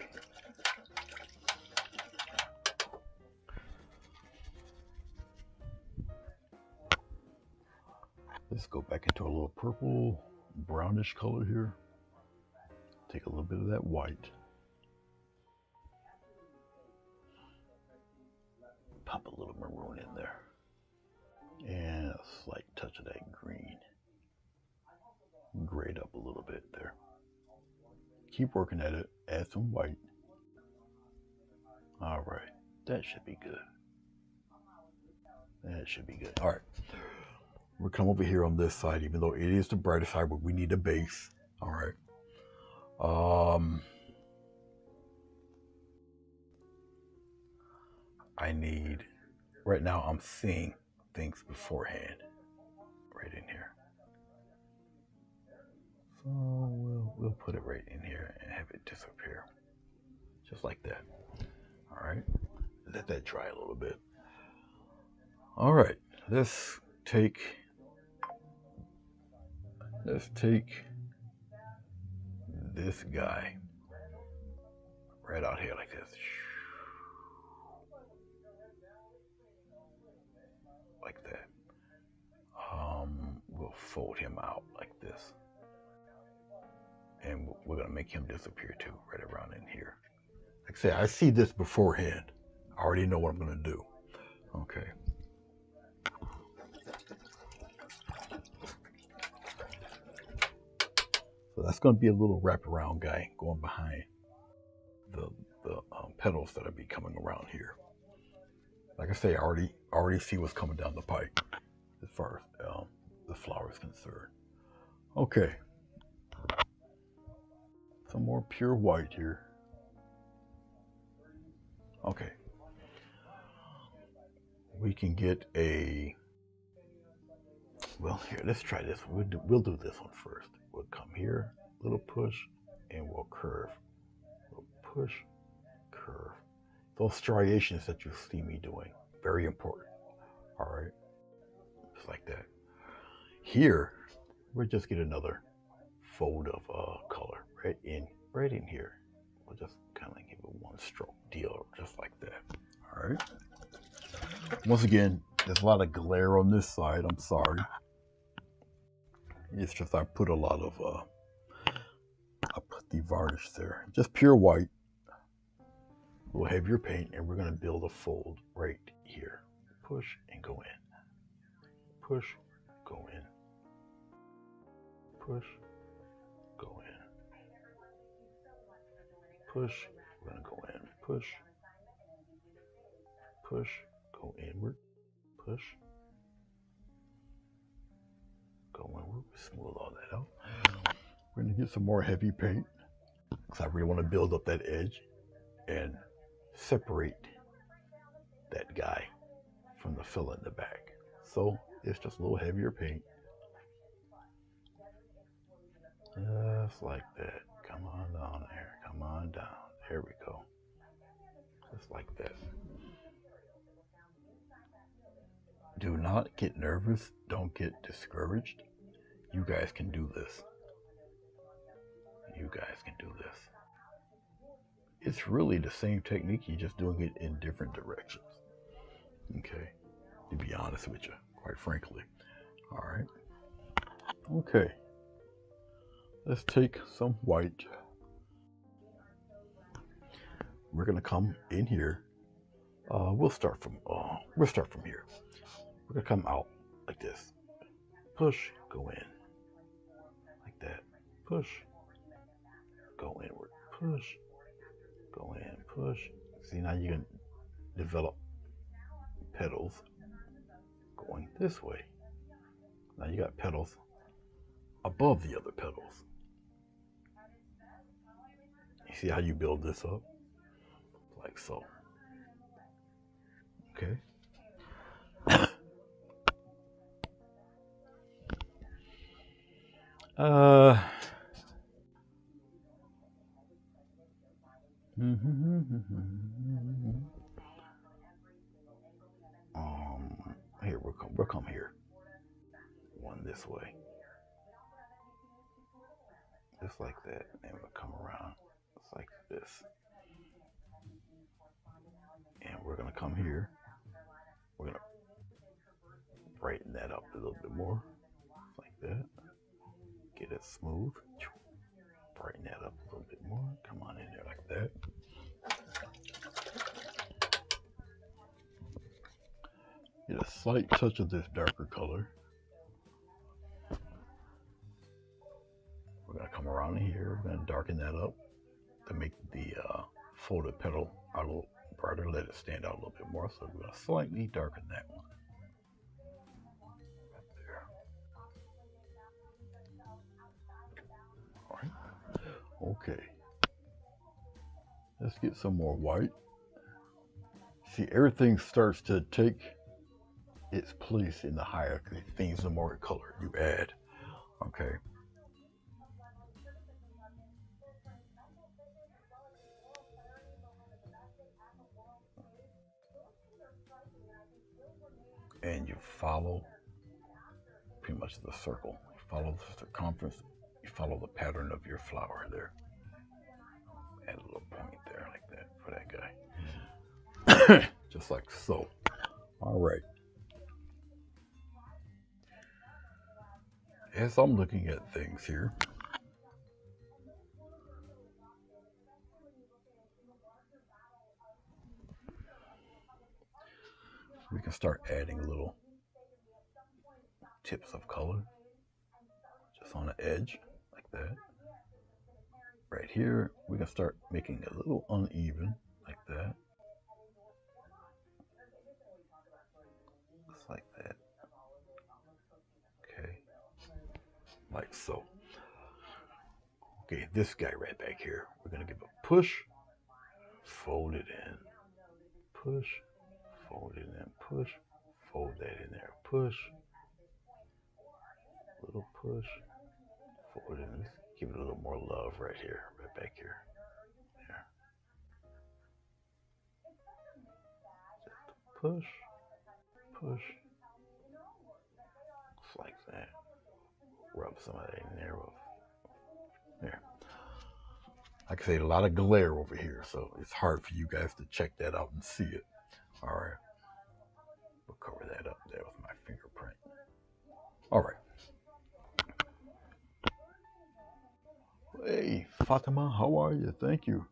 Let's go back into a little purple, brownish color here. Take a little bit of that white. Pop a little maroon in there. And a slight touch of that green. Grade up a little bit there. Keep working at it. Add some white. All right. That should be good. That should be good. All right. We'll come over here on this side, even though it is the brighter side, but we need a base. All right. I need, right now I'm seeing things beforehand right in here. So we'll put it right in here and have it disappear. Just like that. All right. Let that dry a little bit. All right. Let's take this guy right out here like this. Like that. We'll fold him out like this. And we're going to make him disappear too, right around in here. Like I say, I see this beforehand. I already know what I'm going to do. Okay. So that's going to be a little wraparound guy going behind the petals that will be coming around here. Like I say, I already see what's coming down the pipe as far as the flower is concerned. Okay. Some more pure white here. Okay. We can get a, well, here, let's try this. We'll do this one first. We'll come here, little push, and we'll curve. We'll push, curve. Those striations that you see me doing, very important. All right, just like that. Here, we'll just get another fold of color right in here. We'll just kind of give it one stroke deal, just like that. All right. Once again, there's a lot of glare on this side. I'm sorry. It's just I put a lot of I put the varnish there. Just pure white. We'll have your paint, and we're going to build a fold right here. Push and go in. Push, go in. Push, go in. Push, we're going to go in. Push, push, go inward. Push, go inward. Smooth all that out. We're going to get some more heavy paint because I really want to build up that edge and separate that guy from the fill in the back. So it's just a little heavier paint. Just like that. Come on down there. Come on down. There we go. Just like that. Do not get nervous. Don't get discouraged. You guys can do this. You guys can do this. It's really the same technique. You're just doing it in different directions. Okay. To be honest with you, quite frankly. All right. Okay. Let's take some white. We're gonna come in here. We'll start from here. We're gonna come out like this. Push, go in. Like that. Push, go inward. Push, go in. Push. See, now you can develop petals going this way. Now you got petals above the other petals. You see how you build this up? Like so. Okay. Here we'll come here. One this way. Just like that. And we'll come around. Just like this. And we're gonna come here. We're gonna brighten that up a little bit more. Like that. Get it smooth. Brighten that up a little bit more. Come on in there like that. Get a slight touch of this darker color. We're going to come around here. We're going to darken that up to make the folded petal a little brighter, let it stand out a little bit more. So we're going to slightly darken that one. Right there. Okay, let's get some more white. See, everything starts to take its place in the hierarchy. Things, the more color you add. Okay. And you follow pretty much the circle. You follow the circumference. You follow the pattern of your flower there. Add a little point there like that for that guy. Just like so. All right. As I'm looking at things here, we can start adding little tips of color just on the edge like that. Right here, we can start making a little uneven like that. Just like that. Okay. Like so. Okay, this guy right back here, we're going to give a push, fold it in, push, fold it in, push, fold that in there, push, little push, fold it in. Let's give it a little more love right here, right back here. There. Just push, push, just like that. Rub some of that in there. There. Like I say, a lot of glare over here, so it's hard for you guys to check that out and see it. All right. We'll cover that up there with my fingerprint. All right. Hey, Fatima, how are you? Thank you.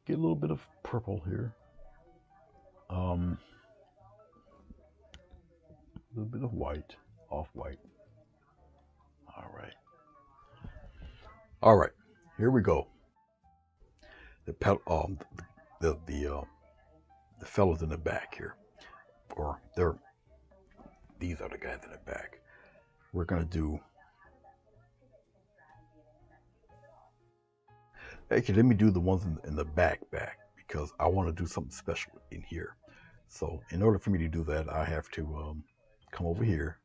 Get a little bit of purple here. A little bit of white, off-white. All right. All right. Here we go. The fellows in the back here, or these are the guys in the back. We're gonna do. Actually, let me do the ones in the back because I want to do something special in here. So in order for me to do that, I have to come over here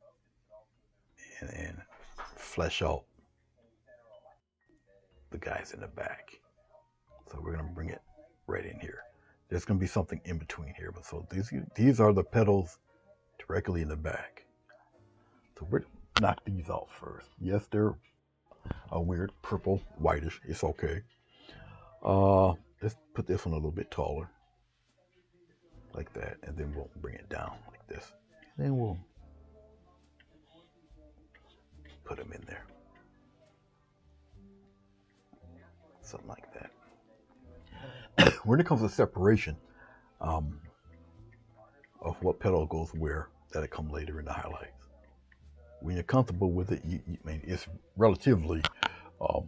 and flesh out the guys in the back. So we're gonna bring it right in here. There's gonna be something in between here, but so these are the petals directly in the back. So we're knock these out first. Yes, they're a weird purple, whitish. It's okay. Let's put this one a little bit taller, like that, and then we'll bring it down like this. And then we'll put them in there, something like that. When it comes to separation of what petal goes where, that'll come later in the highlights. When you're comfortable with it, I mean, it's relatively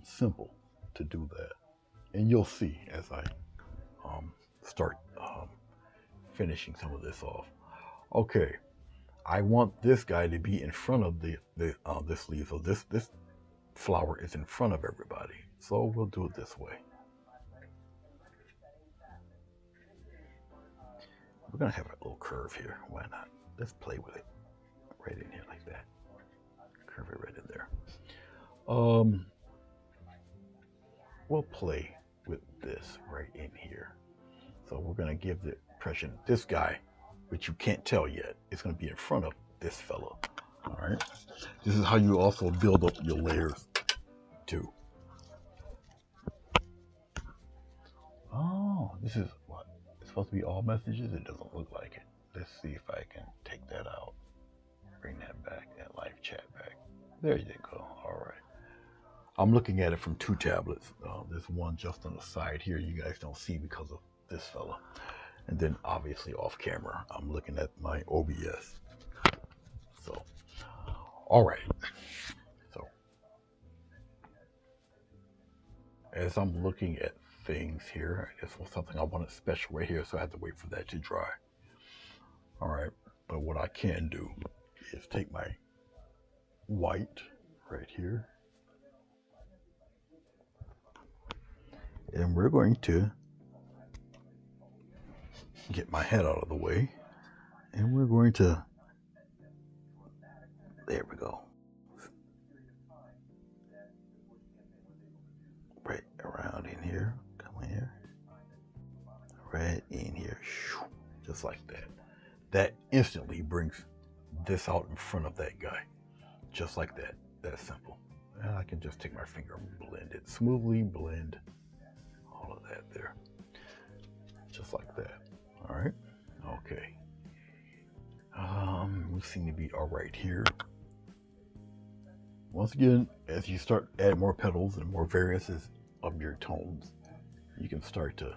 simple to do that, and you'll see as I start finishing some of this off. Okay, I want this guy to be in front of this leaf. So this flower is in front of everybody. So we'll do it this way. We're gonna have a little curve here. Why not? Let's play with it right in here like that. Curve it right in there. We'll play with this right in here. So we're gonna give the impression this guy, which you can't tell yet, is gonna be in front of this fellow. All right. This is how you also build up your layers too. Oh, this is what? It's supposed to be all messages? It doesn't look like it. Let's see if I can take that out. Bring that back, that live chat back. There you go. All right. I'm looking at it from two tablets. There's one just on the side here you guys don't see because of this fella. And then obviously off camera, I'm looking at my OBS. So, all right. So, as I'm looking at things here, this was something I wanted special right here, so I had to wait for that to dry. All right. But what I can do is take my white right here. And we're going to get my head out of the way. And we're going to, there we go. Right around in here. Come in here. Right in here. Just like that. That instantly brings this out in front of that guy. Just like that. That's simple. And I can just take my finger and blend it. Smoothly blend all of that there. Just like that. Alright. Okay. We seem to be alright here. Once again, as you start adding more petals and more variances of your tones, you can start to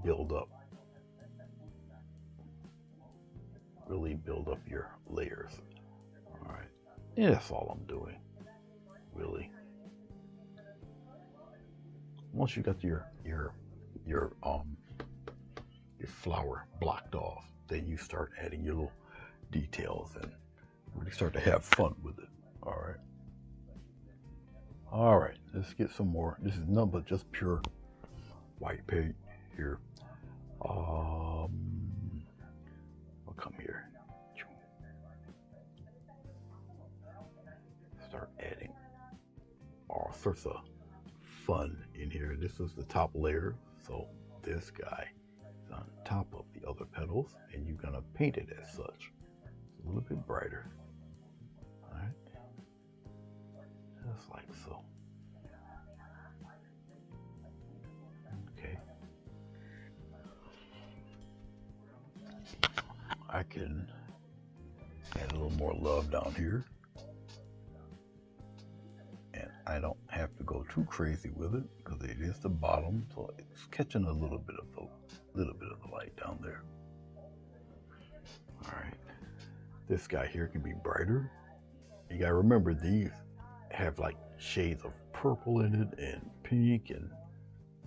build up. Really build up your layers. Alright. Yeah, that's all I'm doing. Really. Once you got your flower blocked off, then you start adding your little details and really start to have fun with it. All right, let's get some more. This is nothing but just pure white paint here. I'll come here. Start adding all sorts of fun in here. This is the top layer, so this guy is on top of the other petals, and you're gonna paint it as such. It's a little bit brighter. All right, just like so. Okay. I can add a little more love down here. And I don't have to go too crazy with it because it is the bottom, so it's catching a little bit of the light down there. All right. This guy here can be brighter. You gotta remember these have like shades of purple in it and pink, and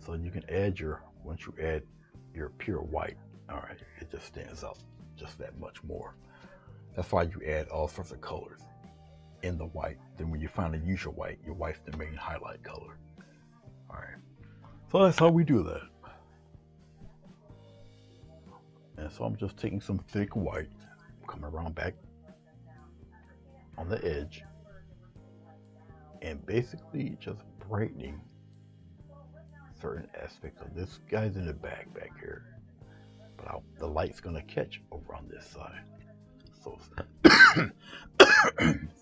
so you can add once you add your pure white, all right, it just stands out just that much more. That's why you add all sorts of colors in the white. Then when you finally use your white's the main highlight color. All right, so that's how we do that. And so I'm just taking some thick white, coming around back on the edge, and basically just brightening certain aspects of this guy's in the back here, but the light's gonna catch over on this side, so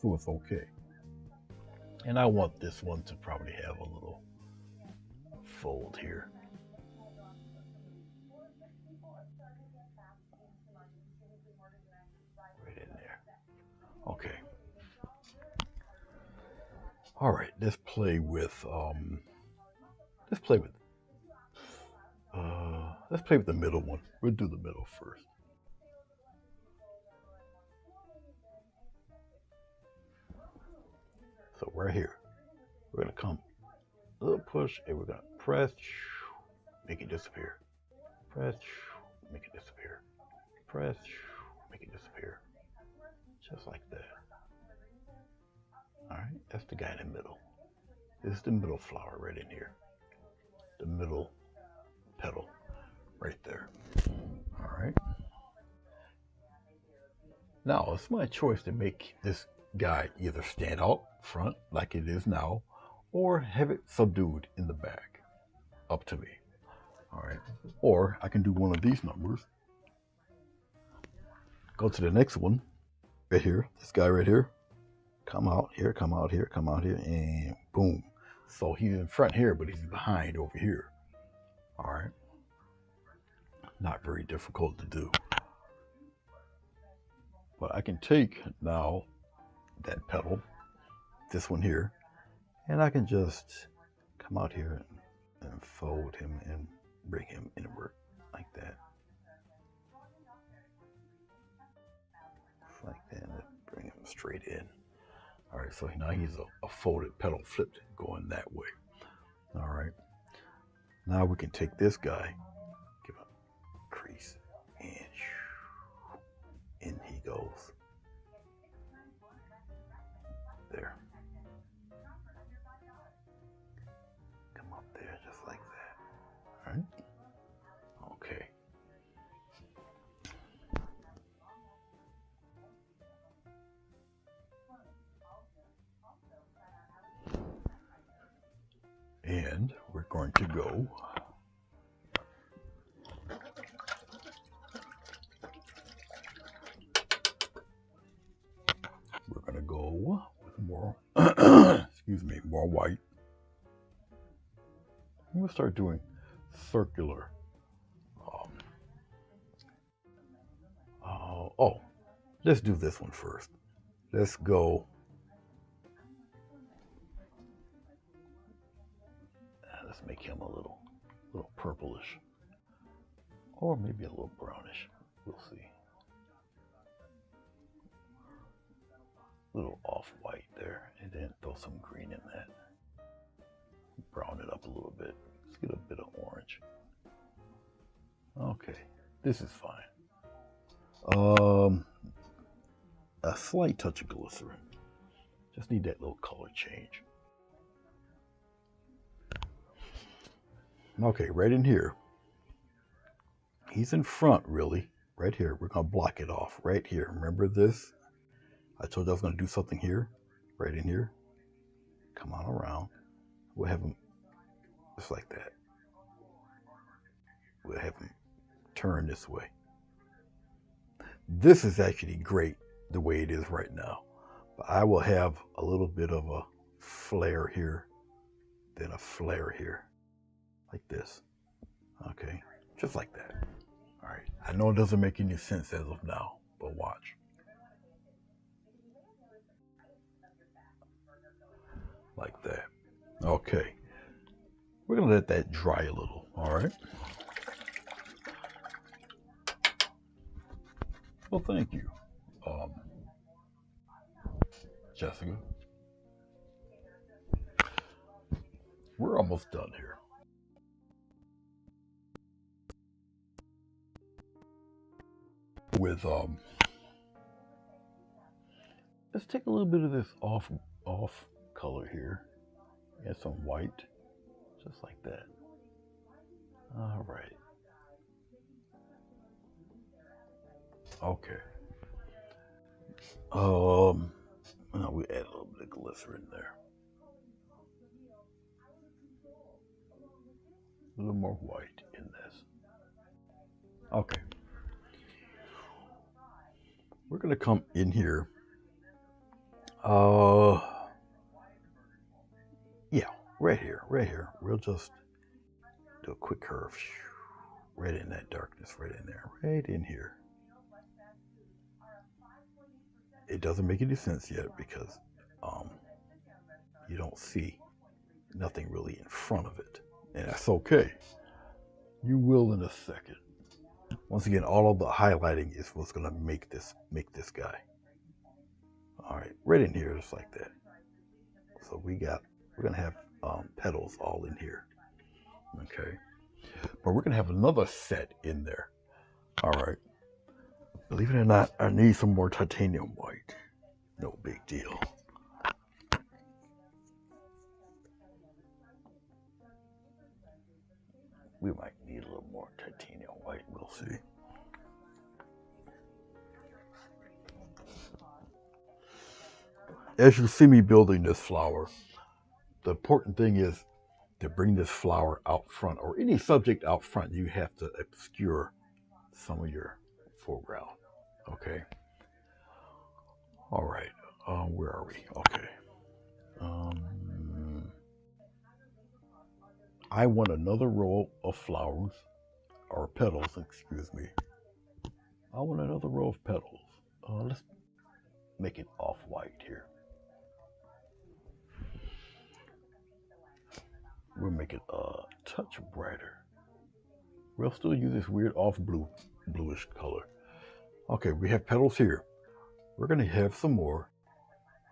so it's okay. And I want this one to probably have a little fold here. Right in there. Okay. All right, let's play with the middle one. We'll do the middle first. So right here, we're gonna come a little push, and we're gonna press, make it disappear. Press, make it disappear. Press, make it disappear. Just like that. All right, that's the guy in the middle. This is the middle flower right in here. The middle petal right there. All right. Now it's my choice to make this guy either stand out front like it is now, or have it subdued in the back. Up to me. All right. Or I can do one of these numbers. Go to the next one. Right here. This guy right here. Come out here, come out here, come out here, and boom. So he's in front here, but he's behind over here. All right. Not very difficult to do. But I can take now that petal, this one here, and I can just come out here and fold him and bring him inward like that. Just like that, and bring him straight in. All right, so now he's a folded petal flipped going that way. All right, now we can take this guy, give a crease, and in he goes. There. Come up there And we're going to go with more, excuse me, more white. And we'll start doing circular. Oh, let's do this one first. Let's go. Let's make him a little purplish, or maybe a little brownish. We'll see. A little off-white there, and then throw some green in that. Brown it up a little bit. Let's get a bit of orange. Okay, this is fine. A slight touch of glycerin. Just need that little color change. Okay, right in here. He's in front, really. Right here. We're going to block it off. Right here. Remember this? I told you I was going to do something here. Right in here. Come on around. We'll have him just like that. We'll have him turn this way. This is actually great the way it is right now. But I will have a little bit of a flare here, then a flare here. Like this. Okay. Just like that. All right. I know it doesn't make any sense as of now, but watch. Like that. Okay. We're going to let that dry a little. All right. Well, thank you, Jessica. We're almost done here. With let's take a little bit of this off color here. Add some white, just like that. All right. Okay. Now we add a little bit of glycerin there. A little more white in this. Okay. We're gonna come in here. Yeah, right here. We'll just do a quick curve. Right in that darkness, right in there, right in here. It doesn't make any sense yet because you don't see nothing really in front of it. And that's okay. You will in a second. Once again, all of the highlighting is what's gonna make this guy. All right, right in here, just like that. So we're gonna have petals all in here. Okay, but we're gonna have another set in there. All right. Believe it or not, I need some more titanium white. No big deal. We might need a little more titanium white. We'll see. As you see me building this flower, the important thing is to bring this flower out front, or any subject out front. You have to obscure some of your foreground. Okay. All right. Where are we? Okay. I want another row of flowers, or petals, excuse me. I want another row of petals. Let's make it off-white here. We'll make it a touch brighter. We'll still use this weird bluish color. Okay, we have petals here. We're gonna have some more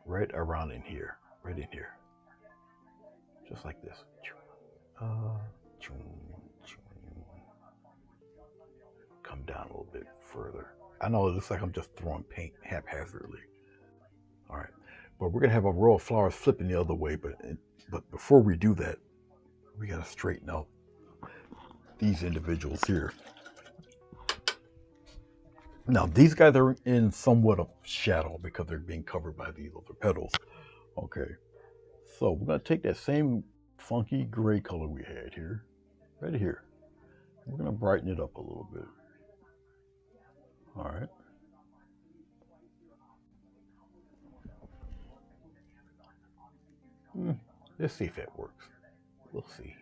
right around in here, right in here. Just like this. Come down a little bit further. I know it looks like I'm just throwing paint haphazardly. All right, but we're gonna have a row of flowers flipping the other way, but before we do that, we gotta straighten out these individuals here. Now these guys are in somewhat of shadow because they're being covered by these other petals. Okay, so we're gonna take that same funky gray color we had here, right here. We're going to brighten it up a little bit. All right. Let's see if it works. We'll see.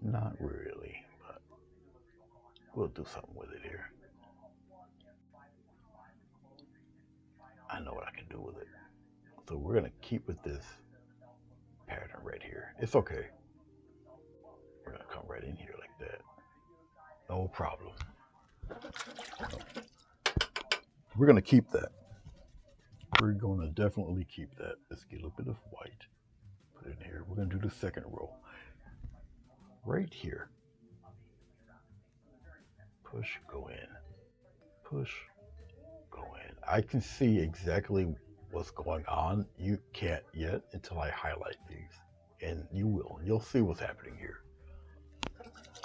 Not really, but we'll do something with it here. I know what I can do with it. So we're gonna keep with this pattern right here. It's okay. We're gonna come right in here like that. No problem. We're gonna keep that. We're gonna definitely keep that. Let's get a little bit of white. Put it in here. We're gonna do the second row. Right here. Push, go in. Push, go in. I can see exactly what's going on. You can't yet until I highlight these. And you will. You'll see what's happening here.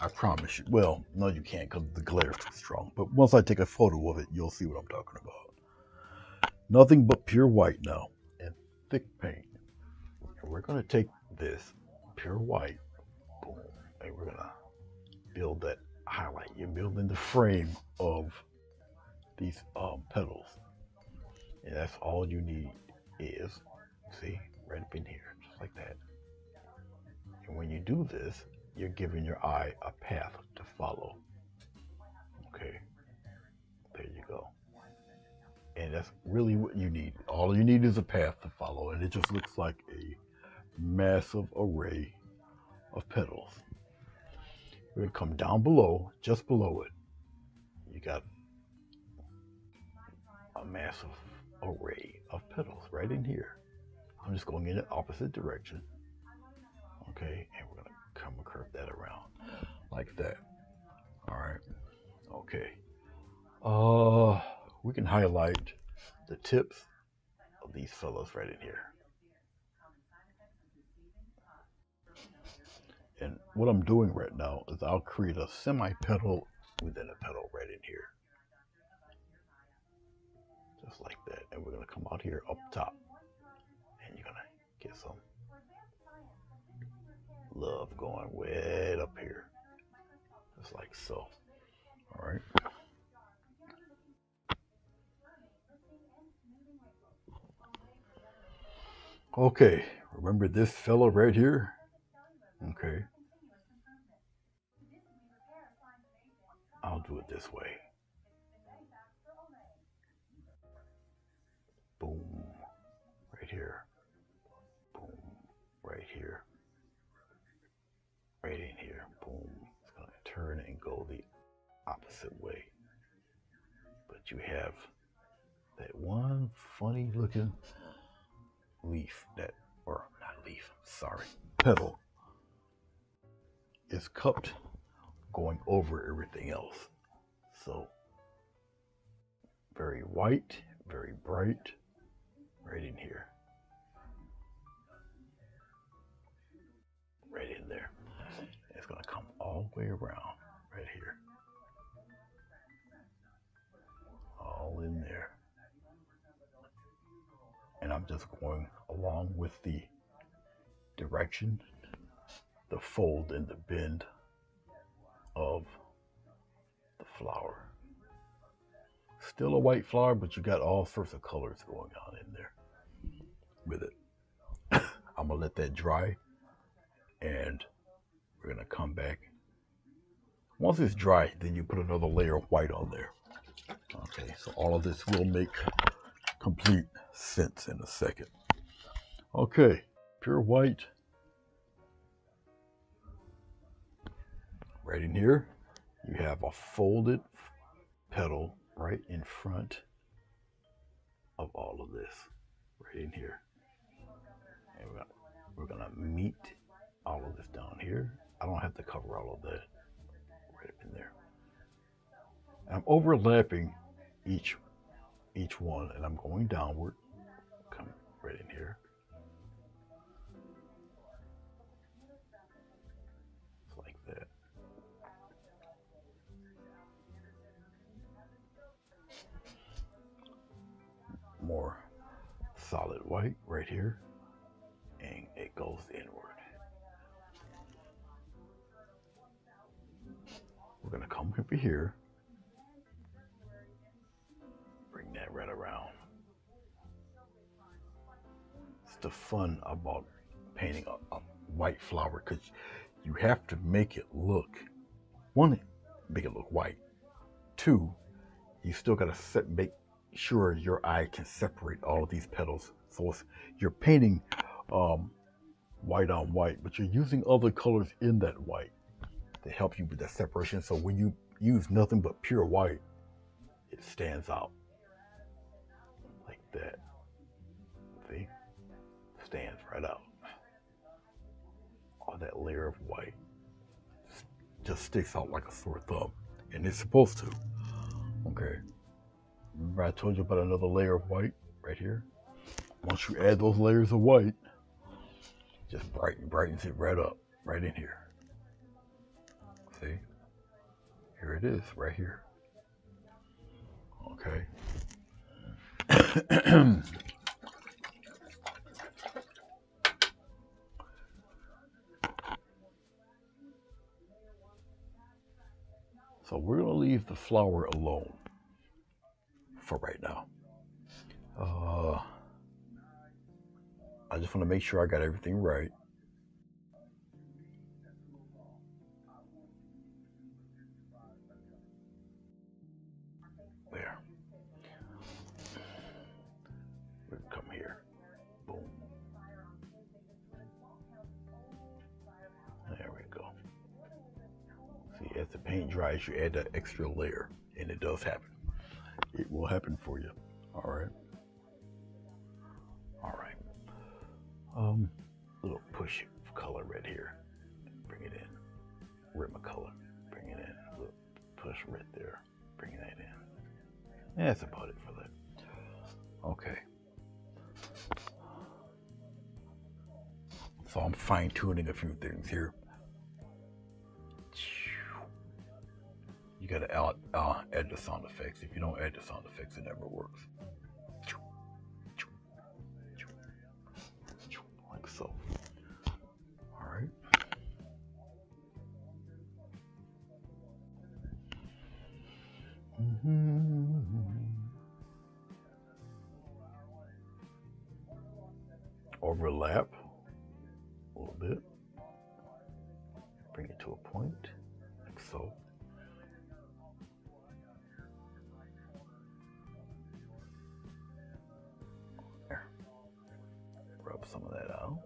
I promise you. Well, no, you can't because the glare is too strong. But once I take a photo of it, you'll see what I'm talking about. Nothing but pure white now and thick paint. And we're going to take this pure white, boom, and we're going to build that highlight. You're building the frame of these petals. And that's all you need is, see, right up in here, just like that. And when you do this, you're giving your eye a path to follow. Okay, there you go. And that's really what you need. All you need is a path to follow, and it just looks like a massive array of petals. We're gonna come down below, just below it. You got a massive array of petals right in here. I'm just going in the opposite direction. Okay, and we're gonna come and curve that around like that. All right. Okay. We can highlight the tips of these fellows right in here. And what I'm doing right now is I'll create a semi-petal within a petal right in here. Just like that. And we're gonna come out here up top. And you're gonna get some love going way up here. Just like so. All right. Okay, remember this fellow right here? Okay. I'll do it this way. Boom. Right here. Boom. Right here. Right in here. Boom. It's going to turn and go the opposite way. But you have that one funny looking leaf that, or not leaf, sorry, petal is cupped going over everything else. So very white, very bright, right in here. Right in there. It's going to come all the way around right here. All in there. And I'm just going along with the direction, the fold and the bend of the flower. Still a white flower, but you got all sorts of colors going on in there with it. I'm gonna let that dry and we're gonna come back. Once it's dry, then you put another layer of white on there. Okay, so all of this will make complete sense in a second. Okay, pure white. Right in here, you have a folded petal right in front of all of this, right in here. And we're gonna meet all of this down here. I don't have to cover all of that right up in there. And I'm overlapping each one, and I'm going downward. Come right in here. Just like that. More solid white right here, and it goes inward. We're gonna come over here, bring that right around. It's the fun about painting a white flower, because you have to make it look, one, make it look white. Two, you still gotta make sure your eye can separate all of these petals. So you're painting white on white, but you're using other colors in that white to help you with that separation. So when you use nothing but pure white, it stands out like that. See? Stands right out. All that layer of white just sticks out like a sore thumb, and it's supposed to. Okay. Remember I told you about another layer of white right here? Once you add those layers of white, just brightens it right up, right in here. See? Here it is, right here. Okay. So we're gonna leave the flower alone for right now. I just want to make sure I got everything right. There. We'll come here. Boom. There we go. See, as the paint dries, you add that extra layer, and it does happen. It will happen for you. All right. All right. Little push of color right here. Bring it in. Rim of color. Bring it in. A little push right there. Bring that in. That's about it for that. Okay. So I'm fine tuning a few things here. You gotta add the sound effects. If you don't add the sound effects, it never works. Like so. All right. Overlap a little bit. Bring it to a point, like so. There. Rub some of that out.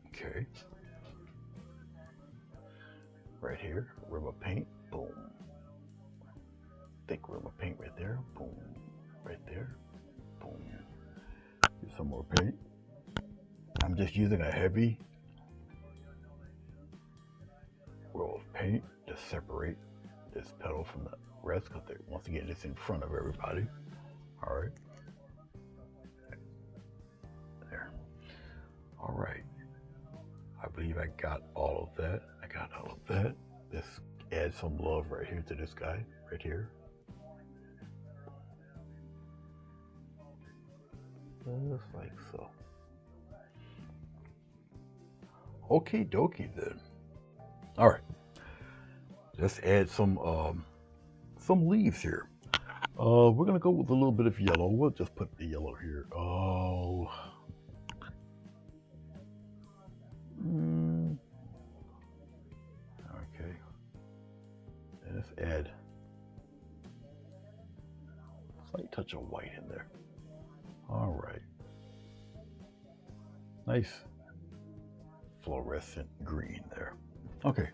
Okay. Right here, rim of paint, boom. Thick rim of paint right there, boom. Right there, boom. Get some more paint. I'm just using a heavy roll of paint to separate this petal from the rest, because once again, it's in front of everybody. All right. There. All right. I believe I got all of that. Let's add some love right here to this guy, right here. Just like so. Okie dokie then. All right. Let's add some leaves here. We're gonna go with a little bit of yellow. We'll just put the yellow here. Oh. Okay. And let's add a slight touch of white in there. All right. Nice fluorescent green there. Okay.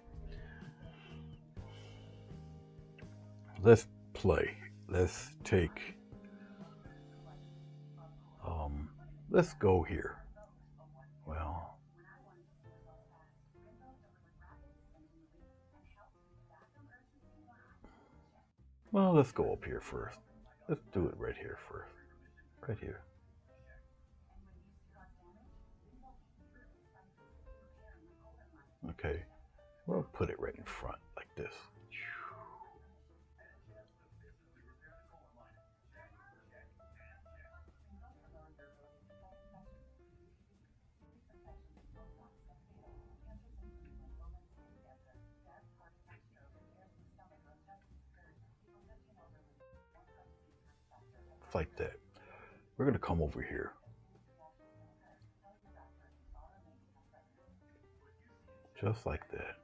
Let's play. Let's take, let's go here. Well, let's go up here first. Let's do it right here first. Right here. Okay. We'll put it right in front like this. just like that. We're going to come over here. Just like that.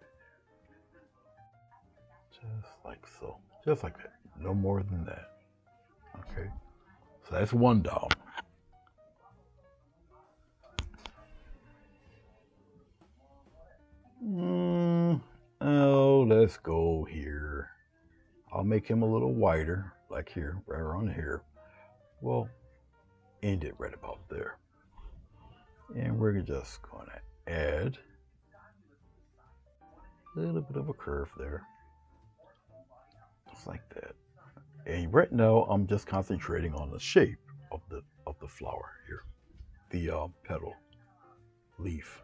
Just like so. Just like that. No more than that. Okay. So that's one down. Oh, let's go here. I'll make him a little wider, like here, right around here. Well, end it right about there. And we're just going to add a little bit of a curve there. Just like that. And right now, I'm just concentrating on the shape of the flower here. The petal, leaf.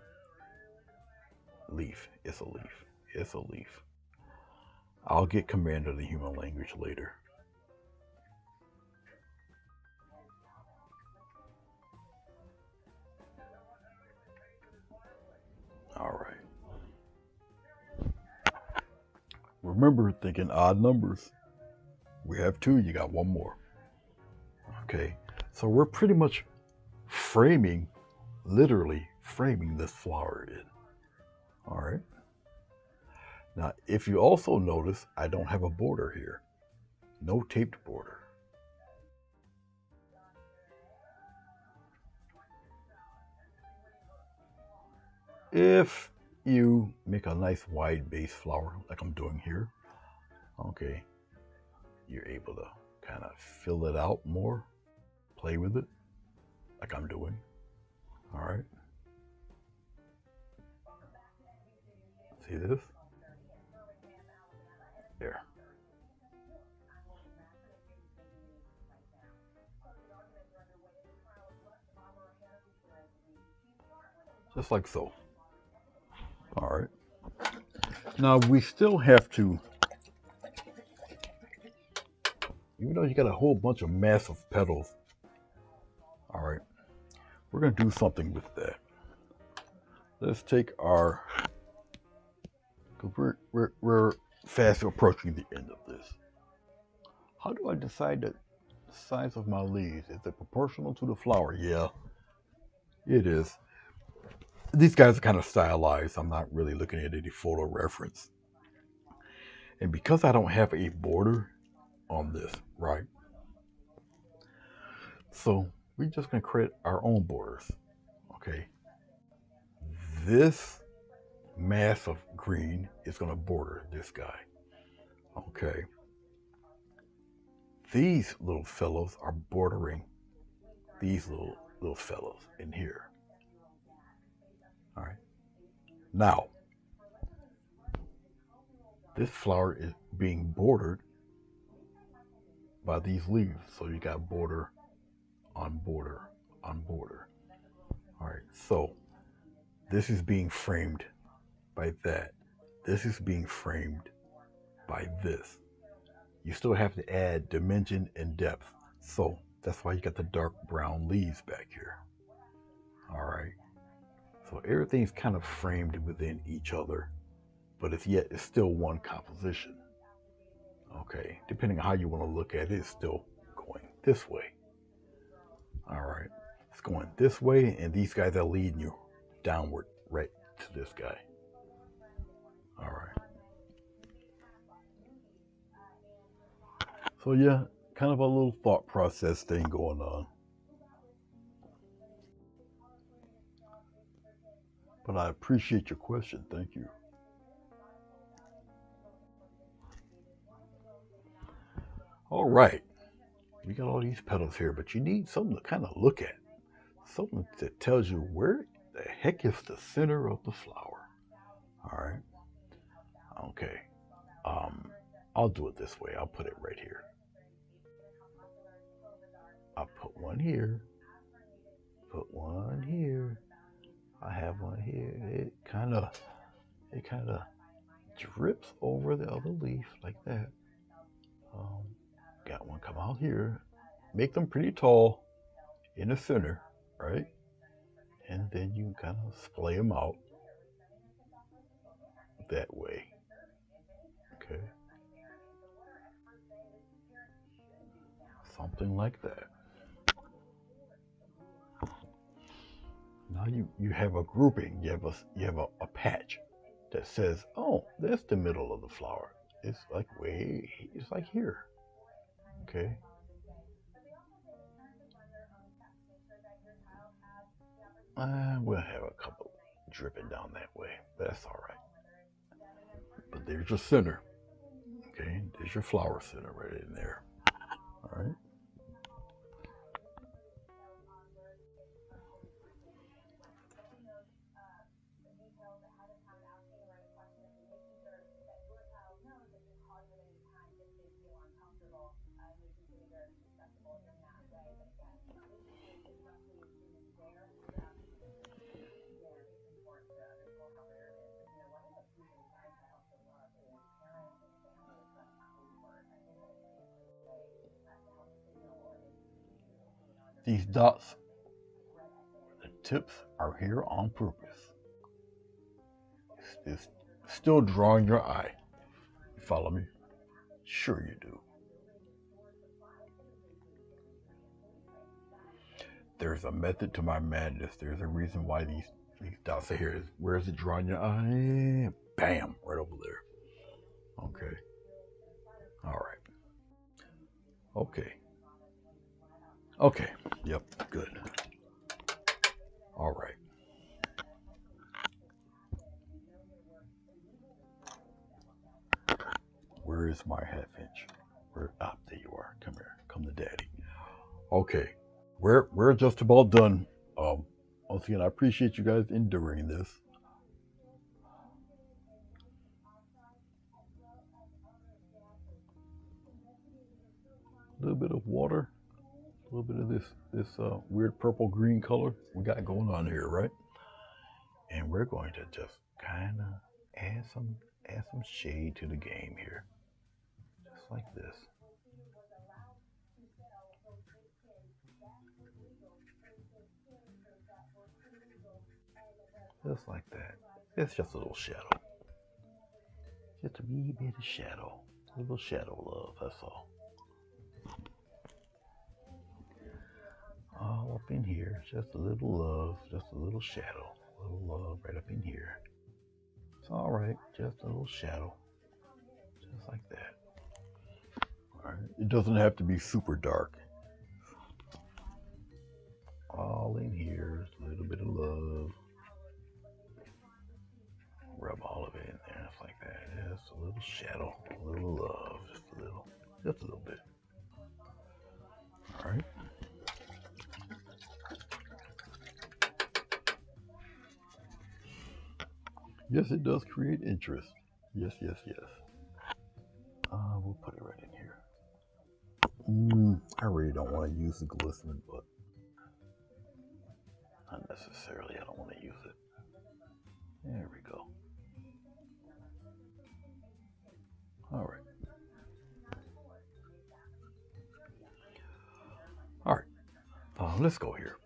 Leaf. It's a leaf. It's a leaf. I'll get command of the human language later. All right. Remember thinking odd numbers. We have 2, you got 1 more. Okay, so we're pretty much framing, literally framing this flower in. All right. Now, if you also notice, I don't have a border here. No taped border. If you make a nice wide base flower, like I'm doing here, okay, you're able to kind of fill it out more, play with it, like I'm doing. All right. See this? There. Just like so. All right. Now we still have to, even though you got a whole bunch of massive petals, all right, we're going to do something with that. Let's take our, because we're fast approaching the end of this. How do I decide the size of my leaves? Is it proportional to the flower? Yeah, it is. These guys are kind of stylized. I'm not really looking at any photo reference. And because I don't have a border on this, right? So we're just going to create our own borders, okay? This mass of green is going to border this guy, okay? These little fellows are bordering these little fellows in here, all right? Now, this flower is being bordered by these leaves. So you got border on border on border. All right, so this is being framed by that. This is being framed by this. You still have to add dimension and depth. So that's why you got the dark brown leaves back here. All right. So everything's kind of framed within each other, but it's still one composition. Okay. Depending on how you want to look at it, it's still going this way. All right. It's going this way, and these guys are leading you downward right to this guy. All right. So yeah, kind of a little thought process thing going on. But I appreciate your question. Thank you. All right. We got all these petals here, but you need something to kind of look at. Something that tells you where the heck is the center of the flower. All right. Okay. I'll do it this way. I'll put it right here. I'll put one here. Put one here. I have one here. It kind of drips over the other leaf like that. Got one come out here. Make them pretty tall in the center, right? And then you can kind of splay them out that way. Okay. Something like that. Now you have a grouping. You have a patch that says, oh, that's the middle of the flower. It's like it's like here. Okay. We'll have a couple dripping down that way, but that's all right. But there's your center. Okay, there's your flower center right in there. All right. These dots, the tips are here on purpose. It's still drawing your eye. You follow me? Sure you do. There's a method to my madness. There's a reason why these dots are here. Where is it drawing your eye? Bam, right over there. Okay. All right. Okay. Okay. Yep. Good. All right. Where is my half inch? Where? Ah, there you are. Come here. Come to daddy. Okay. We're just about done. Once again, I appreciate you guys enduring this. A little bit of water, a little bit of this weird purple green color we got going on here, right? And we're going to just kind of add some shade to the game here, just like this, just like that. It's just a little shadow, just a wee bit of shadow, a little shadow love. That's all. All up in here, just a little love, just a little shadow, a little love right up in here. It's all right, just a little shadow, just like that. All right. It doesn't have to be super dark. All in here, a little bit of love. Rub all of it in there, just like that. Just a little shadow, a little love, just a little bit. All right. Yes, it does create interest. Yes, yes, yes. We'll put it right in here. I really don't want to use the glycerin, but not necessarily. I don't want to use it. There we go. All right. All right. Let's go here.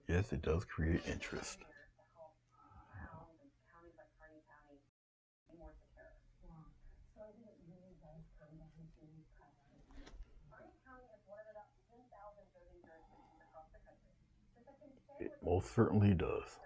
Yes, it does create interest. It most certainly does.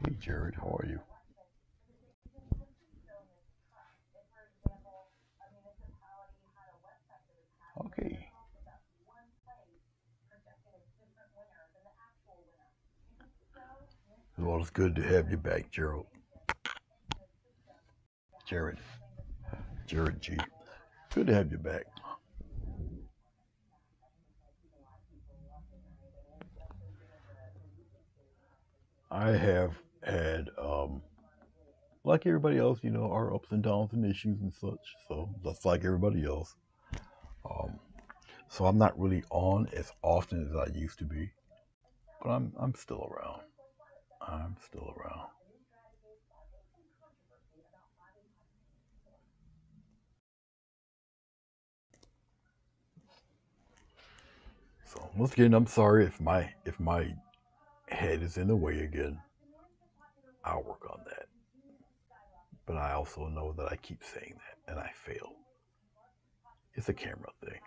Hey Jared, how are you? Okay. Well, it's good to have you back, Gerald. Jared. Jared G. Good to have you back. I have had, like everybody else, our ups and downs and issues and such. So just like everybody else. Um, so I'm not really on as often as I used to be, but I'm still around. I'm still around. So once again, I'm sorry if my head is in the way again. I'll work on that. But I also know that I keep saying that and I fail. It's a camera thing.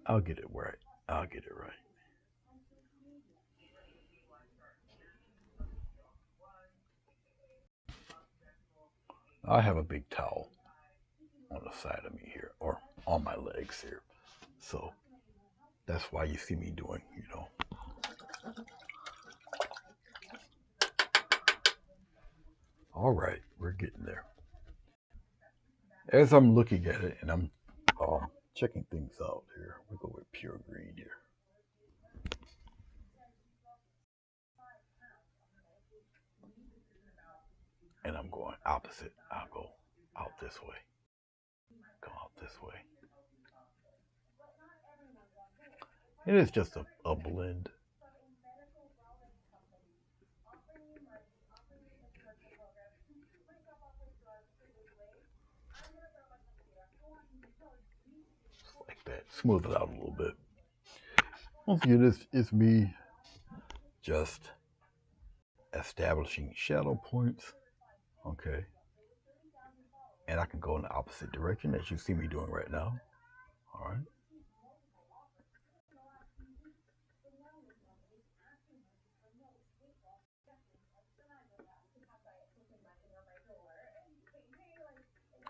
I'll get it right. I'll get it right. I have a big towel on the side of me here, or on my legs here. So that's why you see me doing. All right, we're getting there. As I'm looking at it and I'm checking things out here, we go with pure green here. And I'm going opposite. I'll go out this way, come out this way. It is just a blend. Like that. Smooth it out a little bit. Once again, it's me just establishing shadow points. Okay. And I can go in the opposite direction as you see me doing right now. All right.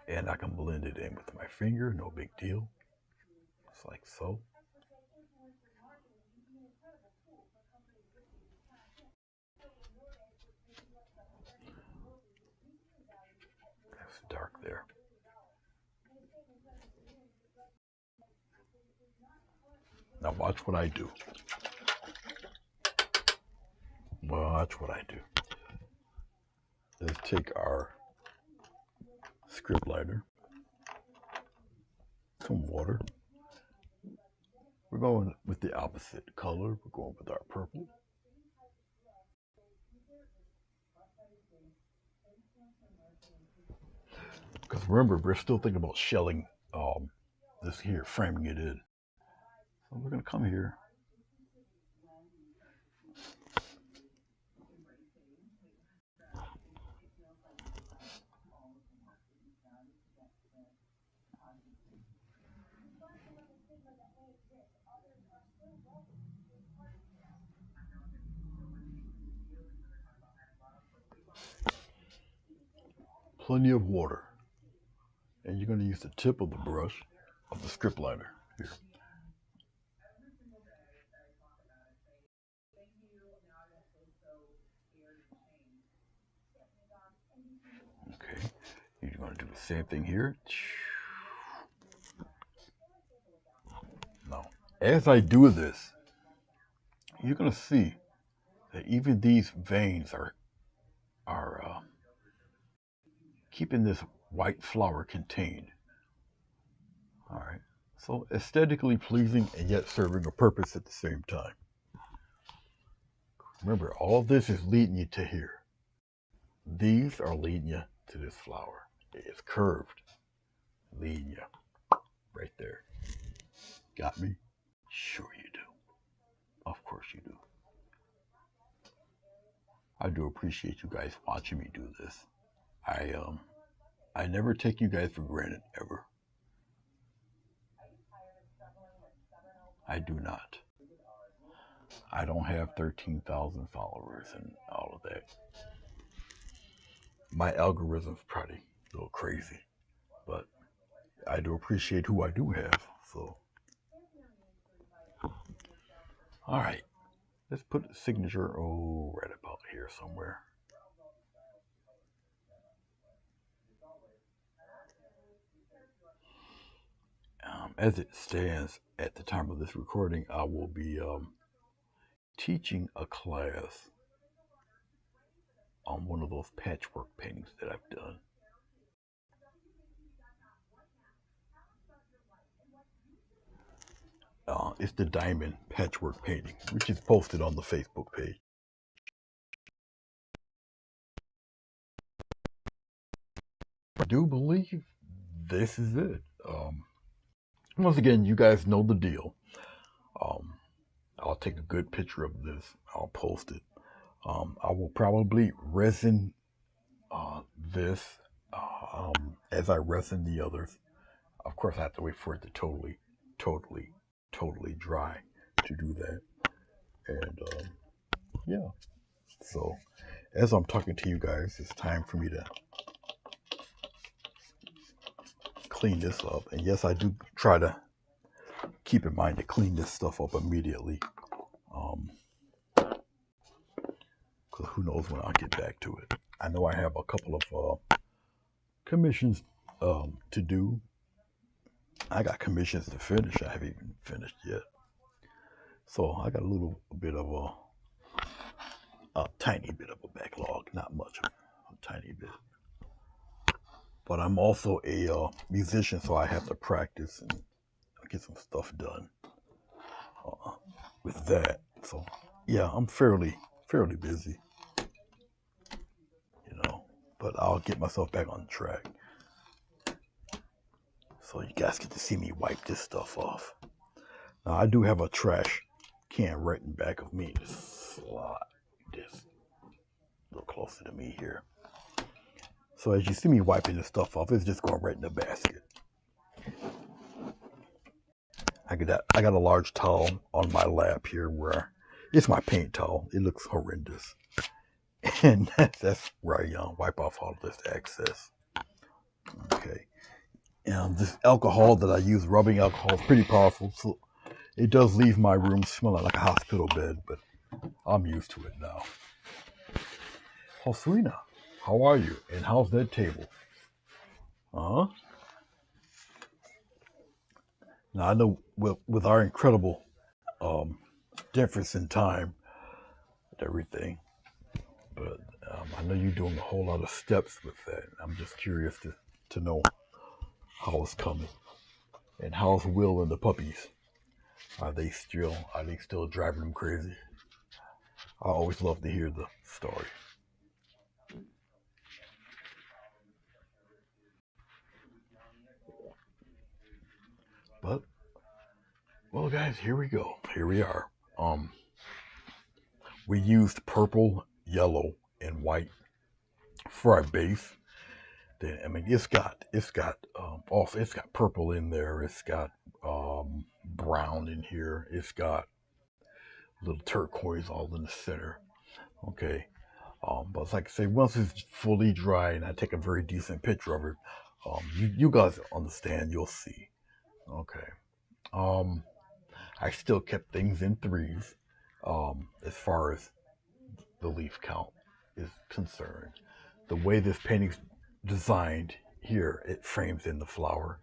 And I can blend it in with my finger, no big deal. Just like so. That's dark there. Now watch what I do. Watch what I do. Let's take our script lighter, some water. We're going with the opposite color. We're going with our purple. Because remember, we're still thinking about shelling this here, framing it in. So we're going to come here. plenty of water. And you're going to use the tip of the brush of the strip liner here. Okay, you're going to do the same thing here. Now, as I do this, you're going to see that even these veins are keeping this white flower contained. All right, so aesthetically pleasing and yet serving a purpose at the same time. Remember, all this is leading you to here. These are leading you to this flower. It's curved, leading you right there. Got me? Sure you do. Of course you do. I do appreciate you guys watching me do this. I never take you guys for granted, ever. I do not. I don't have 13,000 followers and all of that. My algorithm's probably a little crazy, but I do appreciate who I do have. So, all right, let's put the signature right about here somewhere. As it stands at the time of this recording, I will be teaching a class on one of those patchwork paintings that I've done. It's the diamond patchwork painting, which is posted on the Facebook page. I do believe this is it. Once again, you guys know the deal. I'll take a good picture of this. I'll post it. I will probably resin this as I resin the others. Of course, I have to wait for it to totally dry to do that. And yeah, so as I'm talking to you guys, it's time for me to clean this up. And yes, I do try to keep in mind to clean this stuff up immediately. Because who knows when I'll get back to it. I know I have a couple of commissions to do. I got commissions to finish. I haven't even finished yet. So I got a little bit of a tiny bit of a backlog. Not much, a tiny bit. But I'm also a musician, so I have to practice and get some stuff done with that. So yeah, I'm fairly busy, but I'll get myself back on track. So you guys get to see me wipe this stuff off. Now I do have a trash can right in back of me. Slide this a little closer to me here. So as you see me wiping this stuff off, it's just going right in the basket. I got a large towel on my lap here where it's my paint towel. It looks horrendous. And that's where I wipe off all of this excess. Okay. And this alcohol that I use, rubbing alcohol, is pretty powerful. So it does leave my room smelling like a hospital bed, but I'm used to it now. Serena, how are you? And how's that table? Now I know with our incredible difference in time and everything, but I know you're doing a whole lot of steps with that. I'm just curious to know how it's coming. And how's Will and the puppies? Are they still driving them crazy? I always love to hear the story. But well, guys, here we go. Here we are. We used purple, yellow, and white for our base. Then I mean, it's got purple in there. It's got brown in here. It's got little turquoise all in the center. Okay. But it's like I say, once it's fully dry and I take a very decent picture of it, you guys understand, you'll see. Okay. Um, I still kept things in threes, as far as the leaf count is concerned. The way this painting's designed here, it frames in the flower.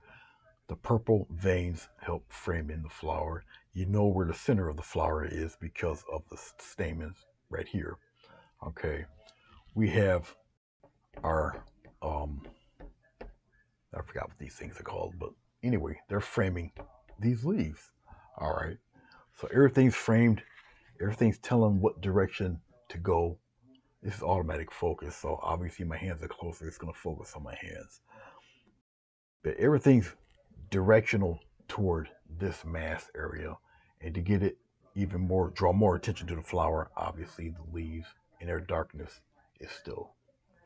The purple veins help frame in the flower. You know where the center of the flower is because of the stamens right here. Okay. We have our I forgot what these things are called, but anyway, they're framing these leaves. All right. So everything's framed, everything's telling what direction to go. This is automatic focus, so obviously my hands are closer, it's going to focus on my hands. But everything's directional toward this mass area. And to get it even more, draw more attention to the flower, obviously the leaves in their darkness is still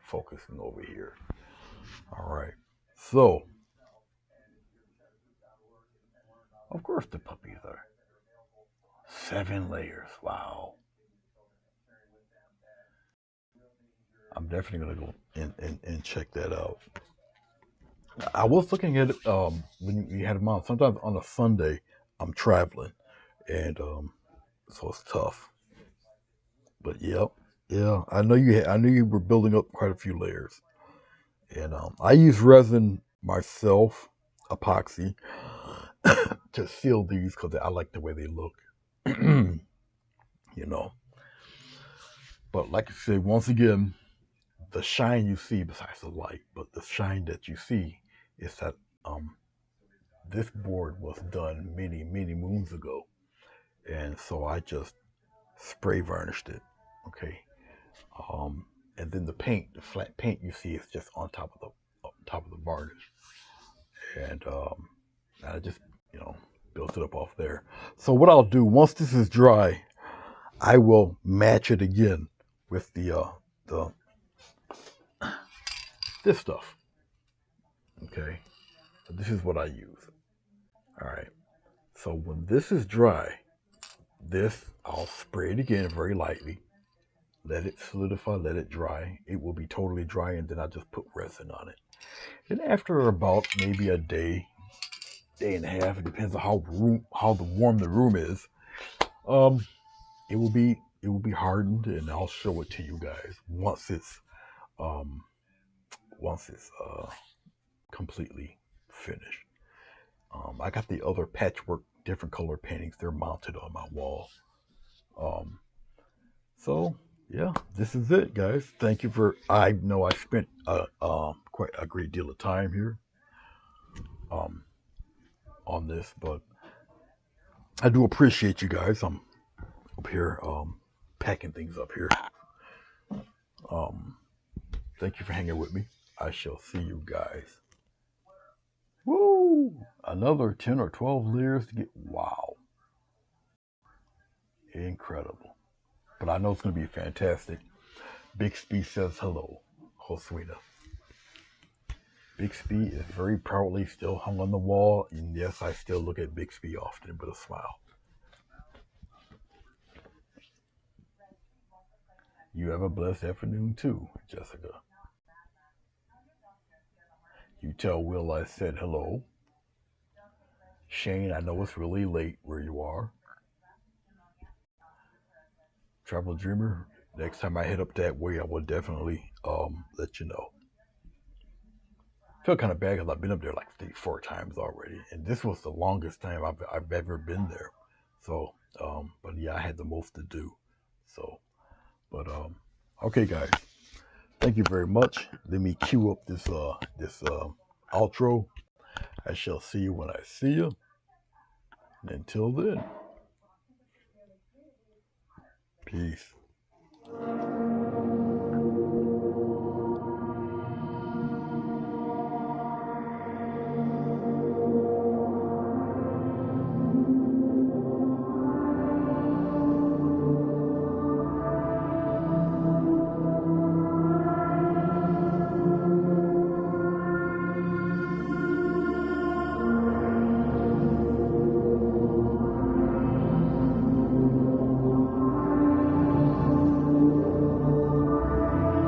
focusing over here. All right. So, of course, the puppies are 7 layers. Wow. I'm definitely going to go and check that out. I was looking at it when you had them on. Sometimes on a Sunday, I'm traveling, and so it's tough. But yeah, I know you. I knew you were building up quite a few layers, and I use resin myself, epoxy, to seal these because I like the way they look. you know, but like I said, once again, the shine you see besides the light, but the shine that you see is that this board was done many moons ago, and so I just spray varnished it. Okay, um, and then the paint, the flat paint you see is just on top of the varnish, and I just you know built it up off there. So what I'll do once this is dry, I will match it again with the this stuff. Okay, so this is what I use. All right. So when this is dry, this I'll spray it again very lightly. Let it solidify, let it dry. It will be totally dry, and then I just put resin on it. And after about maybe a day, day and a half, it depends on how the warm the room is. Um, it will be hardened, and I'll show it to you guys um once it's completely finished. I got the other patchwork, different color paintings. They're mounted on my wall. Um, so yeah, this is it, guys. Thank you for. I know I spent quite a great deal of time here um, on this, but I do appreciate you guys. I'm up here packing things up here. Um, thank you for hanging with me. I shall see you guys. Woo! Another 10 or 12 layers to get. Wow, incredible. But I know it's going to be fantastic. Bixby says hello, Josuena. Bixby is very proudly still hung on the wall, and yes, I still look at Bixby often with a smile. You have a blessed afternoon too, Jessica. You tell Will I said hello. Shane, I know it's really late where you are. Travel Dreamer, next time I head up that way, I will definitely let you know. I feel kind of bad because I've been up there like 3, 4 times already, and this was the longest time I've ever been there. So, but yeah, I had the most to do. So, but okay, guys, thank you very much. Let me cue up this outro. I shall see you when I see you. And until then, peace.